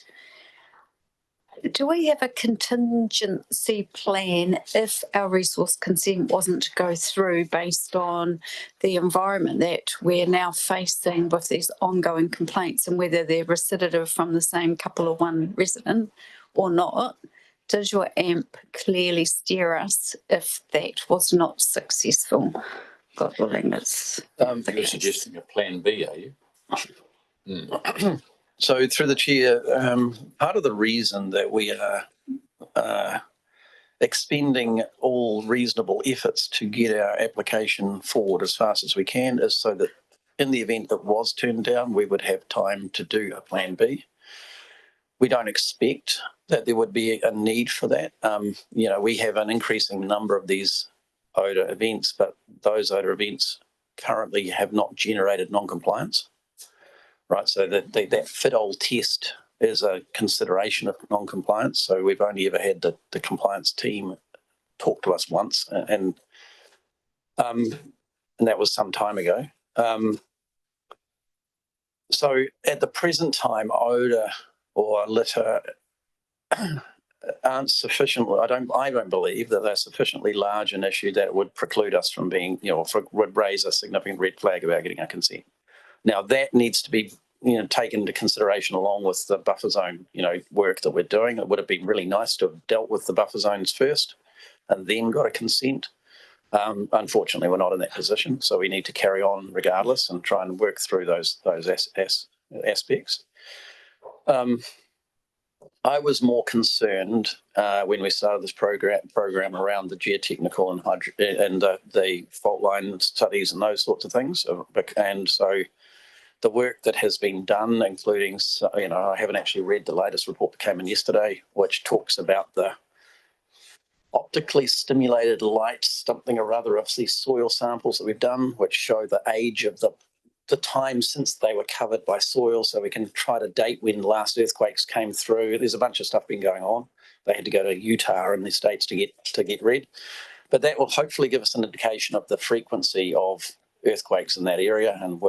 Do we have a contingency plan if our resource consent wasn't to go through based on the environment that we're now facing with these ongoing complaints and whether they're recidivative from the same couple of one resident or not? does your AMP clearly steer us if that was not successful? God willing, it's the You're case. suggesting a plan B, are you? So through the chair, part of the reason that we are expending all reasonable efforts to get our application forward as fast as we can is so that in the event it was turned down, we would have time to do a plan B. We don't expect that there would be a need for that. We have an increasing number of these odour events, but those odour events currently have not generated non-compliance, right? So that FIDOL test is a consideration of non-compliance. So we've only ever had the compliance team talk to us once, and that was some time ago. So at the present time, odour or litter aren't sufficiently, I don't believe that they're sufficiently large an issue that would preclude us from being, would raise a significant red flag about getting our consent. Now that needs to be, taken into consideration along with the buffer zone, work that we're doing. It would have been really nice to have dealt with the buffer zones first and then got a consent. Unfortunately, we're not in that position, so we need to carry on regardless and try and work through those aspects. I was more concerned when we started this program around the geotechnical and the fault line studies and those sorts of things. And so the work that has been done, including, I haven't actually read the latest report that came in yesterday, which talks about the optically stimulated light, something or other of these soil samples that we've done, which show the age of the time since they were covered by soil, so we can try to date when the last earthquakes came through. There's a bunch of stuff been going on. They had to go to Utah in the States to get read. But that will hopefully give us an indication of the frequency of earthquakes in that area and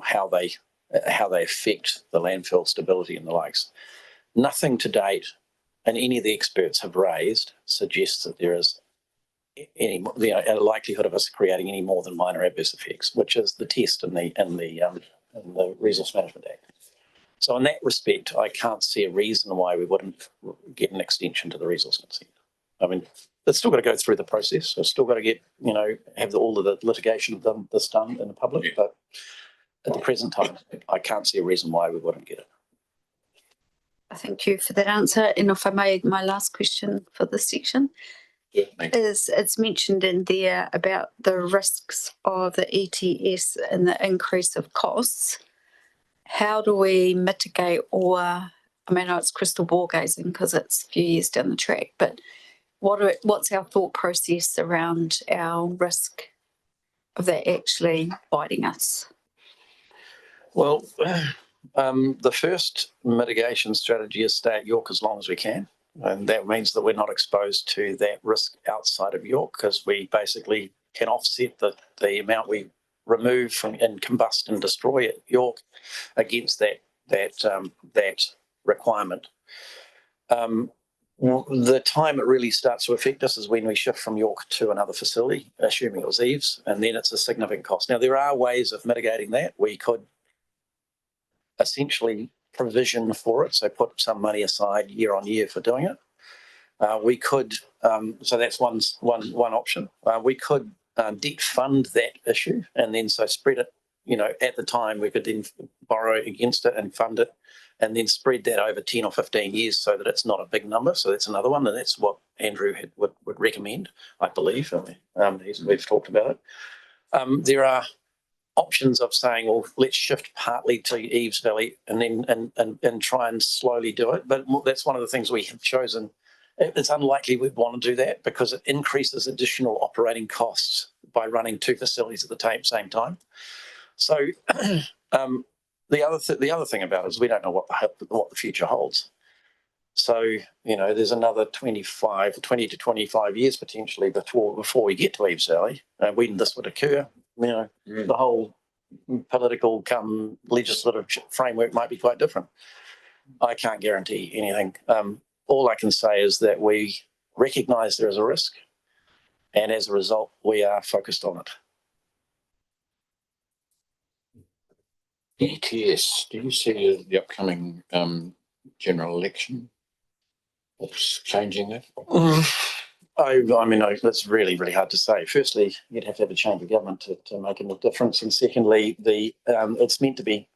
how they affect the landfill stability and the likes. Nothing to date, and any of the experts have raised, suggests that there is any a likelihood of us creating any more than minor adverse effects, which is the test in the Resource Management Act. So in that respect, I can't see a reason why we wouldn't get an extension to the resource consent. I mean, it's still got to go through the process. It's still got to get, have all of the litigation of this done in the public. But at the present time, I can't see a reason why we wouldn't get it. Thank you for that answer. And if I may, my last question for this section is, it's mentioned in there about the risks of the ETS and the increase of costs. How do we mitigate, or, I mean, I know it's crystal ball gazing because it's a few years down the track, but what's our thought process around our risk of that actually biting us? Well, the first mitigation strategy is stay at York as long as we can. And that means that we're not exposed to that risk outside of York, because we basically can offset the amount we remove from and combust and destroy at York against that requirement. The time it really starts to affect us is when we shift from York to another facility, assuming it was Eves, and then it's a significant cost. Now, there are ways of mitigating that. We could essentially provision for it, so put some money aside year on year for doing it. We could, so that's one option. We could debt fund that issue, and then so spread it. At the time we could then borrow against it and fund it, and then spread that over 10 or 15 years so that it's not a big number. So that's another one, and that's what Andrew would recommend, I believe. We've talked about it. There are options of saying, well, let's shift partly to Eves Valley and then and try and slowly do it. But that's one of the things we have chosen. It's unlikely we'd want to do that because it increases additional operating costs by running two facilities at the same time. So the other thing about it is we don't know what the future holds. So, there's another 20 to 25 years potentially before we get to Eves Valley. When this would occur, the whole political legislative framework might be quite different. I can't guarantee anything. All I can say is that we recognise there is a risk, and as a result, we are focused on it. ETS, do you see the upcoming general election What's changing that? I mean, that's really, really hard to say. Firstly, you'd have to have a change of government to make a difference. And secondly, it's meant to be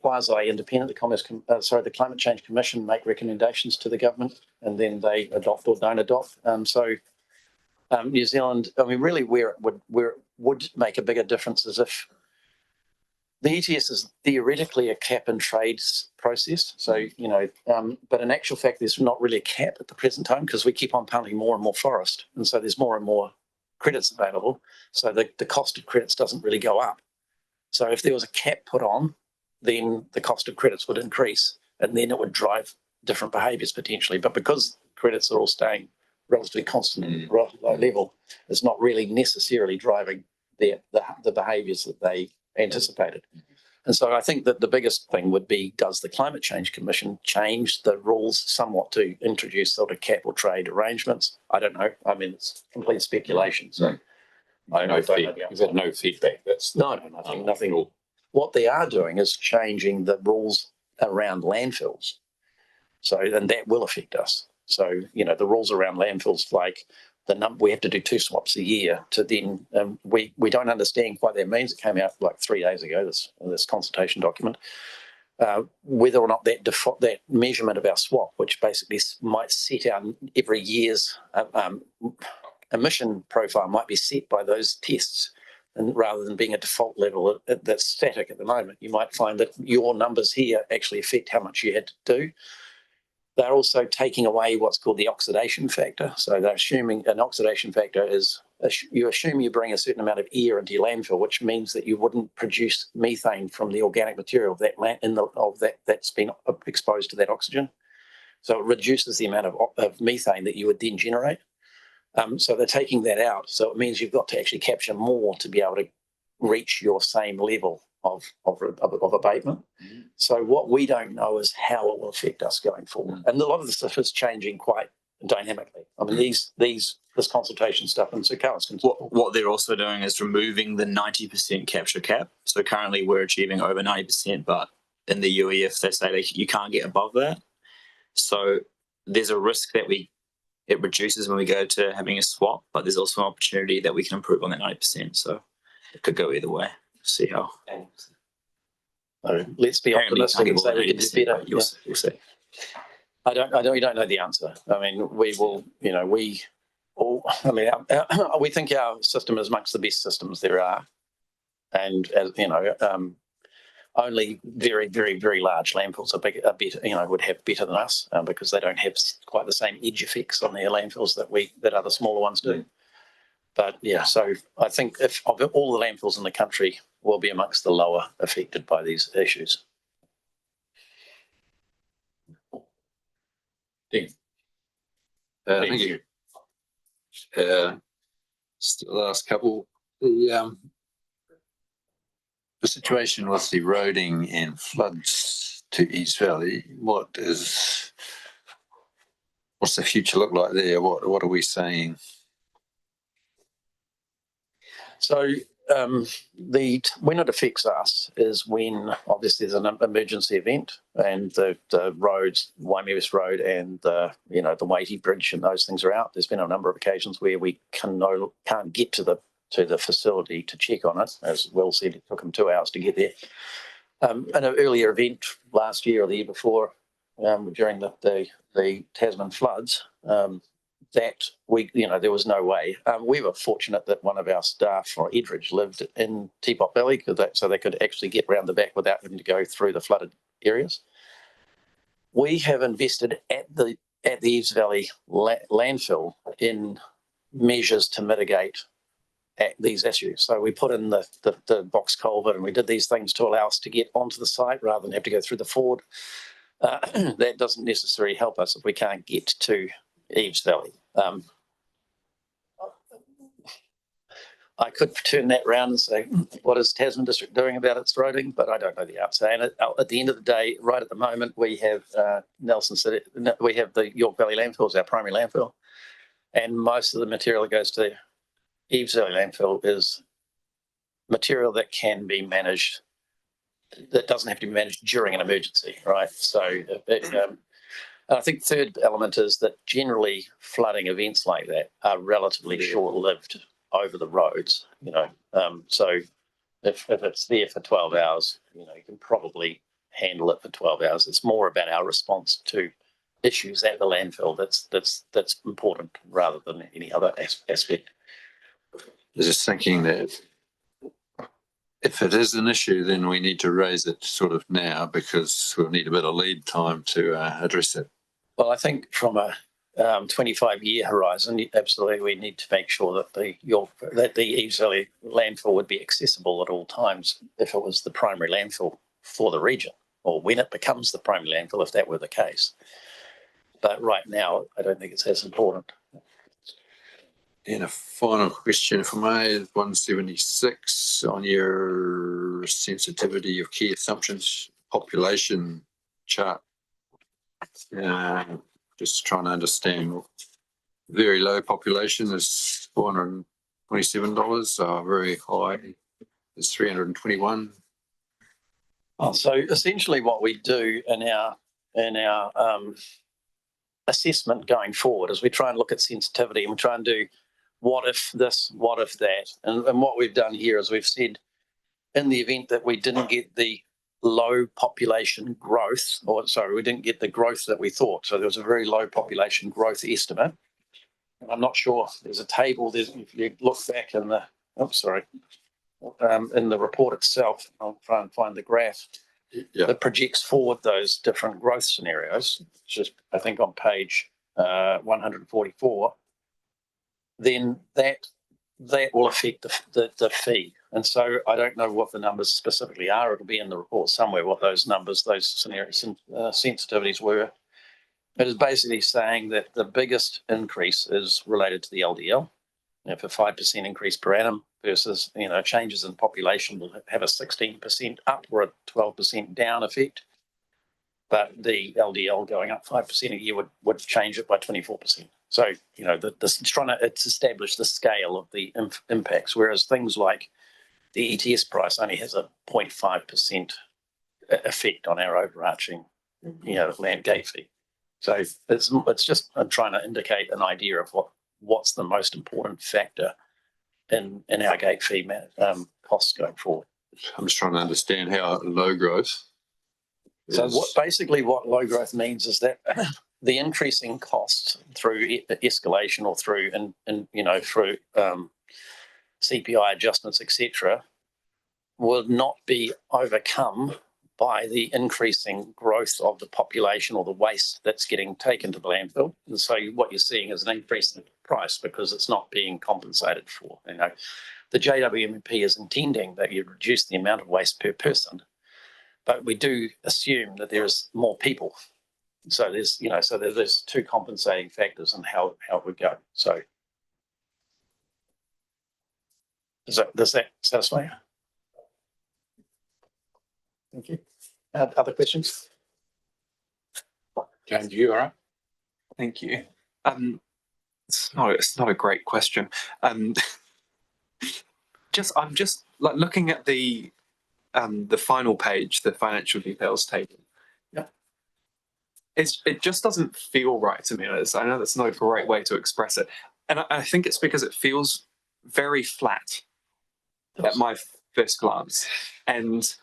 quasi-independent. The Climate Change Commission make recommendations to the government, and then they adopt or don't adopt. New Zealand, I mean, really, where it would make a bigger difference is if the ETS is theoretically a cap and trades process. So, but in actual fact, there's not really a cap at the present time because we keep on pumping more and more forest. And so there's more and more credits available. So the cost of credits doesn't really go up. So if there was a cap put on, then the cost of credits would increase and then it would drive different behaviours potentially. But because credits are all staying relatively constant, low level, it's not really necessarily driving the behaviours that they anticipated. And so I think that the biggest thing would be, does the Climate Change Commission change the rules somewhat to introduce sort of cap or trade arrangements? I don't know. I mean, it's complete speculation. So I don't know. You've had no feedback. That's nothing. What they are doing is changing the rules around landfills. So, and that will affect us. So, the rules around landfills, like we have to do 2 swaps a year to then, we don't understand what that means. It came out like 3 days ago, this consultation document, whether or not that measurement of our swap, which basically might set our every year's emission profile might be set by those tests. And rather than being a default level that's static at the moment, you might find that your numbers here actually affect how much you had to do. They're also taking away what's called the oxidation factor. So they're assuming an oxidation factor is, you assume you bring a certain amount of air into your landfill, which means that you wouldn't produce methane from the organic material that's been exposed to that oxygen. So it reduces the amount of methane that you would then generate. So they're taking that out. So it means you've got to actually capture more to be able to reach your same level of abatement. So what we don't know is how it will affect us going forward. And a lot of the stuff is changing quite dynamically. I mean, this consultation stuff, and so Carl's what they're also doing is removing the 90% capture cap. So currently we're achieving over 90%, but in the UEF they say you can't get above that. So there's a risk that it reduces when we go to having a swap, but there's also an opportunity that we can improve on that 90%. So it could go either way. See how. Let's be optimistic and say we can do better. You'll see. We don't know the answer. I mean, we will, we think our system is amongst the best systems there are. And, only very, very, very large landfills are better, would have better than us because they don't have quite the same edge effects on their landfills that other smaller ones do. But yeah, so I think if of all the landfills in the country, will be amongst the lower affected by these issues. Dean. Thank you. The last couple, the situation with the eroding and floods to East Valley, what's the future look like there? What are we saying? So when it affects us is when obviously there's an emergency event and the roads, Waimea West Road and the Waiti Bridge and those things are out. There's been a number of occasions where we can't get to the facility to check on it. As Will said, it took them 2 hours to get there. In an earlier event last year or the year before, during the Tasman floods, that there was no way. We were fortunate that one of our staff from Edridge lived in Teapot Valley, so they could actually get round the back without having to go through the flooded areas. We have invested at the Eves Valley landfill in measures to mitigate these issues. So we put in the box culvert and we did these things to allow us to get onto the site rather than have to go through the ford. That doesn't necessarily help us if we can't get to Eves Valley. I could turn that round and say, what is Tasman District doing about its roading? But I don't know the answer. And at the end of the day, right at the moment, we have Nelson City, we have the York Valley landfill as our primary landfill. And most of the material that goes to Eves Valley landfill is material that can be managed, that doesn't have to be managed during an emergency, right? So And I think third element is that generally flooding events like that are relatively short-lived over the roads, so if it's there for 12 hours, you can probably handle it for 12 hours. It's more about our response to issues at the landfill that's important rather than any other aspect. I was just thinking that if it is an issue, then we need to raise it sort of now because we'll need a bit of lead time to address it. Well, I think from a 25-year horizon, absolutely, we need to make sure that the Easley landfill would be accessible at all times if it was the primary landfill for the region, or when it becomes the primary landfill, if that were the case. But right now, I don't think it's as important. And a final question for me, 176 on your sensitivity of key assumptions population chart. Just trying to understand. Very low population is $427. Very high is $321. So essentially, what we do in our assessment going forward is we try and look at sensitivity, and we try and do what if this, what if that, and what we've done here is we've said in the event that we didn't get the low population growth, we didn't get the growth that we thought. So there was a very low population growth estimate. And I'm not sure, there's a table, if you look back in the, in the report itself, I'll try and find the graph that projects forward those different growth scenarios, which is, I think, on page 144, then that will affect the fee. And so I don't know what the numbers specifically are. It'll be in the report somewhere what those numbers, those scenarios and sensitivities were. It is basically saying that the biggest increase is related to the LDL. If a 5% increase per annum versus changes in population will have a 16% up or a 12% down effect. But the LDL going up 5% a year would change it by 24%. So, it's established the scale of the impacts, whereas things like the ETS price only has a 0.5% effect on our overarching, land gate fee. So it's just I'm trying to indicate an idea of what's the most important factor in our gate fee costs going forward. I'm just trying to understand how low growth. So what low growth means is that the increasing costs through escalation or through through CPI adjustments, etc., will not be overcome by the increasing growth of the population or the waste that's getting taken to the landfill. And so what you're seeing is an increase in price because it's not being compensated for. The JWMP is intending that you reduce the amount of waste per person, but we do assume that there's more people. So there's two compensating factors in how it would go. So does that satisfy you? Thank you. Other questions? James, you all right? Thank you. It's not a great question. I'm just like looking at the final page, the financial details table. Yeah. It just doesn't feel right to me. I know that's not a great way to express it, and I think it's because it feels very flat at my first glance. And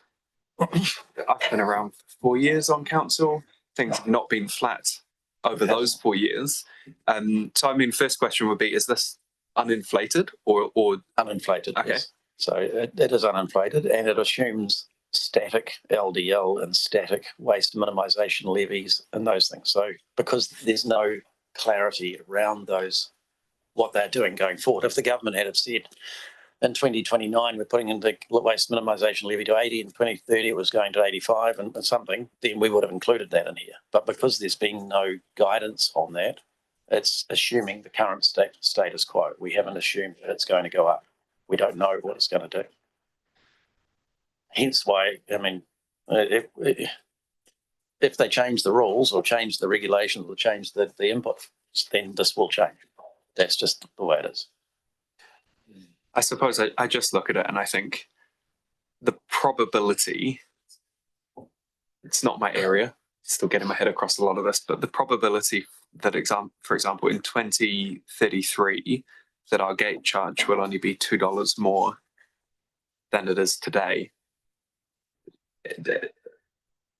I've been around for 4 years on council. Things have not been flat over those 4 years. So, first question would be, is this uninflated or uninflated? Okay. Yes. So it is uninflated, and it assumes static LDL and static waste minimisation levies and those things. So because there's no clarity around those, what they're doing going forward. If the government had said, in 2029, we're putting in the waste minimisation levy to 80, in 2030 it was going to 85 and something, then we would have included that in here. But because there's been no guidance on that, it's assuming the current status quo. We haven't assumed that it's going to go up. We don't know what it's going to do. Hence why, if they change the rules or change the regulations or change the input, then this will change. That's just the way it is. I suppose I just look at it and I think the probability, it's not my area, still getting my head across a lot of this, but the probability that for example, in 2033, that our gate charge will only be $2 more than it is today.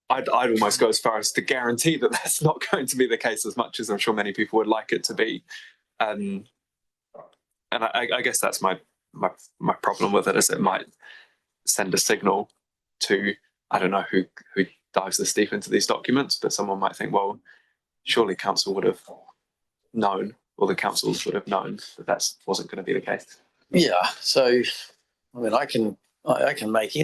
I'd almost go as far as to guarantee that that's not going to be the case, as much as I'm sure many people would like it to be. And I guess that's my problem with it, is it might send a signal to, I don't know who dives this deep into these documents, but someone might think, well, surely council would have known, or the councils would have known that wasn't going to be the case. Yeah. So, I mean, I can make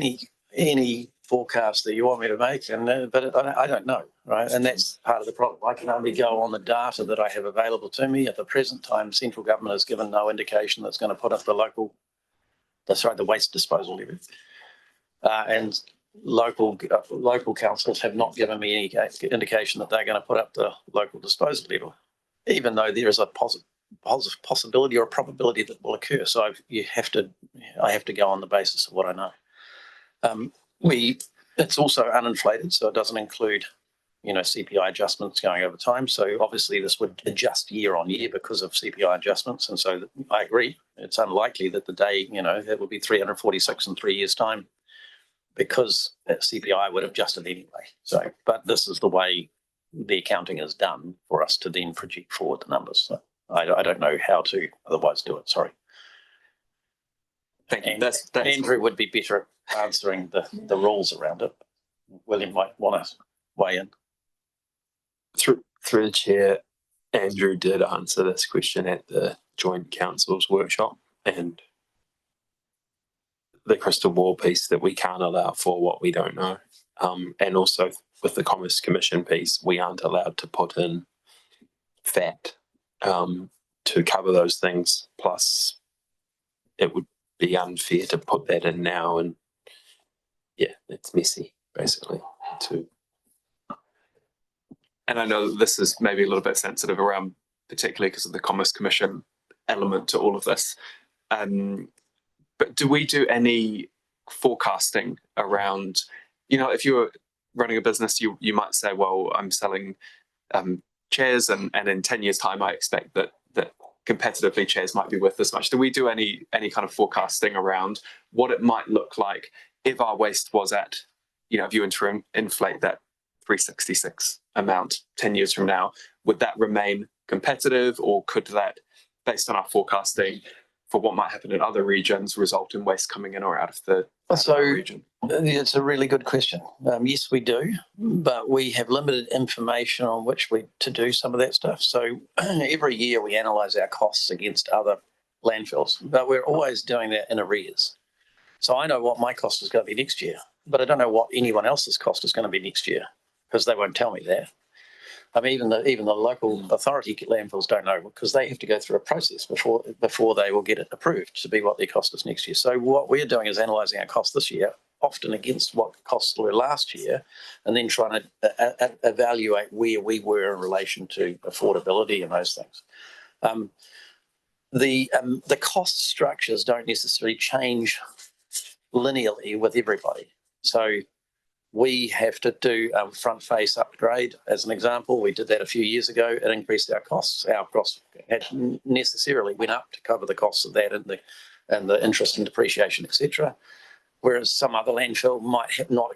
any forecast that you want me to make, but I don't know, right? And that's part of the problem. I can only go on the data that I have available to me. At the present time, central government has given no indication that's going to put up the waste disposal levy, and local councils have not given me any indication that they're going to put up the local disposal levy, even though there is a possibility or a probability that will occur. So I have to go on the basis of what I know. It's also uninflated, so it doesn't include, CPI adjustments going over time. So obviously this would adjust year on year because of CPI adjustments. And so I agree, it's unlikely that the day, that would be 346 in 3 years' time, because CPI would have adjusted anyway. So, but this is the way the accounting is done for us to then project forward the numbers. So I don't know how to otherwise do it. Sorry. Thank you. That's Andrew would be better at answering the rules around it. William might want to weigh in. Through the chair, Andrew did answer this question at the Joint Council's workshop, and the crystal ball piece that we can't allow for what we don't know. And also with the Commerce Commission piece, we aren't allowed to put in fat to cover those things. Plus, it would be unfair to put that in now, and yeah, it's messy basically too. And I know this is maybe a little bit sensitive around, particularly because of the Commerce Commission element to all of this. But do we do any forecasting around, if you're running a business, you might say, well, I'm selling chairs, and in 10 years' time, I expect that competitively chairs might be worth this much. Do we do any kind of forecasting around what it might look like if our waste was at, if you were to inflate that 366 amount 10 years from now, would that remain competitive, or could that, based on our forecasting for what might happen in other regions, result in waste coming in or out of the region? It's a really good question. Yes, we do, but we have limited information on which to do some of that stuff. So every year we analyse our costs against other landfills, but we're always doing that in arrears. So I know what my cost is going to be next year, but I don't know what anyone else's cost is going to be next year, because they won't tell me that. I mean, even the local authority landfills don't know, because they have to go through a process before they will get it approved to be what their cost is next year. So what we're doing is analysing our costs this year, often against what the costs were last year, and then trying to evaluate where we were in relation to affordability and those things. The cost structures don't necessarily change linearly with everybody. So we have to do a front face upgrade, as an example. We did that a few years ago. It increased our costs. Our costs had necessarily went up to cover the costs of that and the interest and depreciation, etc. Whereas some other landfill might have not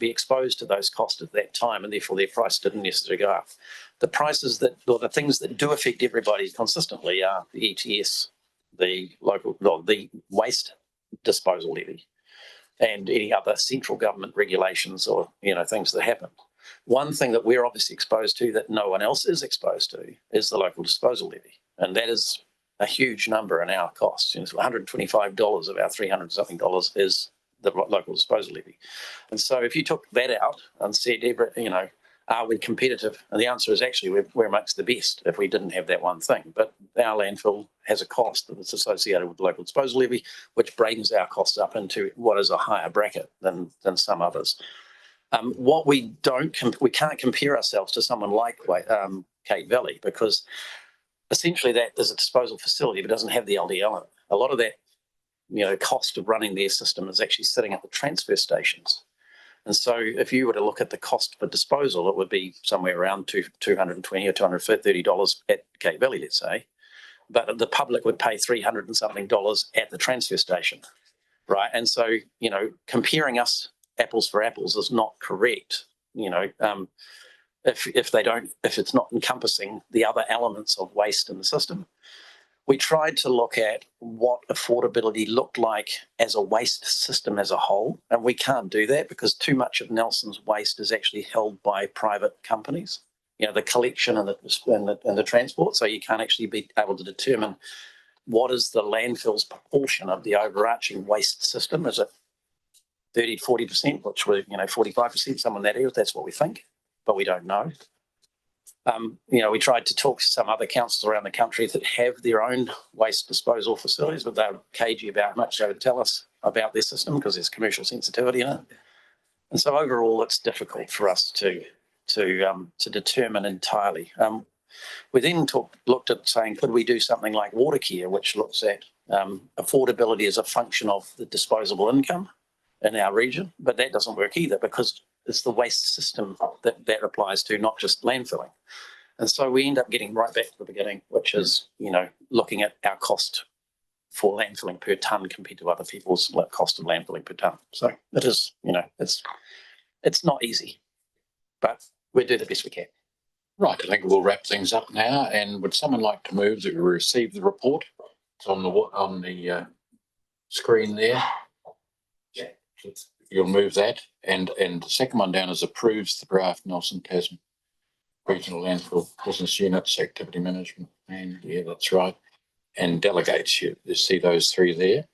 be exposed to those costs at that time, and therefore their price didn't necessarily go up. The prices the things that do affect everybody consistently are the ETS, the waste disposal levy, and any other central government regulations or things that happen. One thing that we're obviously exposed to that no one else is exposed to is the local disposal levy, and that is a huge number in our costs. It's $125 of our $300-something is the local disposal levy. And so if you took that out and said, are we competitive? And the answer is actually we're amongst the best if we didn't have that one thing. But our landfill has a cost that's associated with the local disposal levy, which brings our costs up into what is a higher bracket than some others. What we can't compare ourselves to someone like Cape Valley, because essentially that is a disposal facility but doesn't have the LDL in it. A lot of that cost of running their system is actually sitting at the transfer stations. And so if you were to look at the cost for disposal, it would be somewhere around $220 or $230 at Cape Valley, let's say. But the public would pay $300 and something at the transfer station, right? And so, you know, comparing us apples for apples is not correct. You know, if it's not encompassing the other elements of waste in the system. We tried to look at what affordability looked like as a waste system as a whole, and we can't do that because too much of Nelson's waste is actually held by private companies. You know, the collection and the transport, so you can't actually be able to determine what is the landfill's proportion of the overarching waste system. Is it 30 to 40%, which we're, you know, 45%, somewhere in that area? That's what we think, but we don't know. You know, we tried to talk to some other councils around the country that have their own waste disposal facilities, but they were cagey about how much they would tell us about their system because there's commercial sensitivity in it. And so overall, it's difficult for us to determine entirely. We then looked at saying, could we do something like water care, which looks at affordability as a function of the disposable income in our region, but that doesn't work either because it's the waste system that applies to, not just landfilling. And so we end up getting right back to the beginning, which is, you know, looking at our cost for landfilling per tonne compared to other people's cost of landfilling per tonne. So it is, you know, it's not easy, but we do the best we can. Right, I think we'll wrap things up now. And would someone like to move that we receive the report? It's on the screen there. Yeah. You'll move that. And the second one down is approves the draft Nelson Tasman Regional Landfill Business Units Activity Management Plan. Yeah, that's right. And delegates, you see those three there.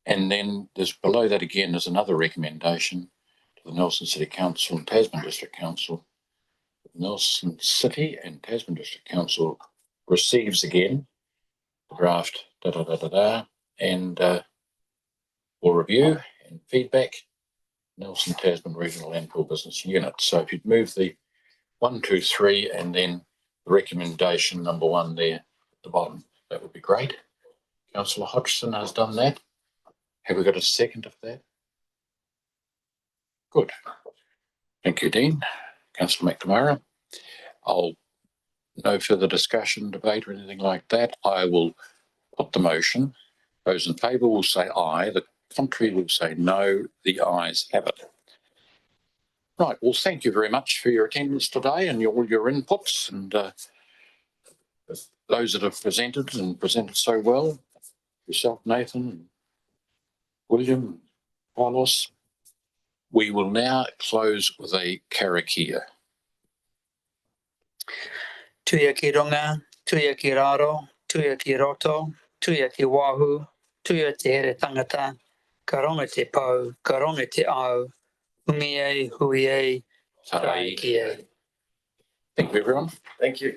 And then there's below that again, there's another recommendation to the Nelson City Council and Tasman District Council. Nelson City and Tasman District Council receives again the draft and will review and feedback Nelson Tasman Regional Landfill Business Unit. So if you'd move the 1, 2, 3 and then the recommendation number 1 there at the bottom, that would be great. Councillor Hodgson has done that. Have we got a second of that? Good. Thank you, Dean. Councillor McNamara. No further discussion, debate or anything like that. I will put the motion. Those in favour will say aye. The contrary will say no. The ayes have it. Right. Well, thank you very much for your attendance today and all your inputs and those that have presented so well. Yourself, Nathan, William, Carlos. We will now close with a karakia. Tuia ki runga, tuia ki raro, tuia ki roto, tuia ki wahu, tuia te here tangata, ka ronga te pau, ka ronga te au, ungi e, hui e, tarai ki e. Thank you, everyone. Thank you.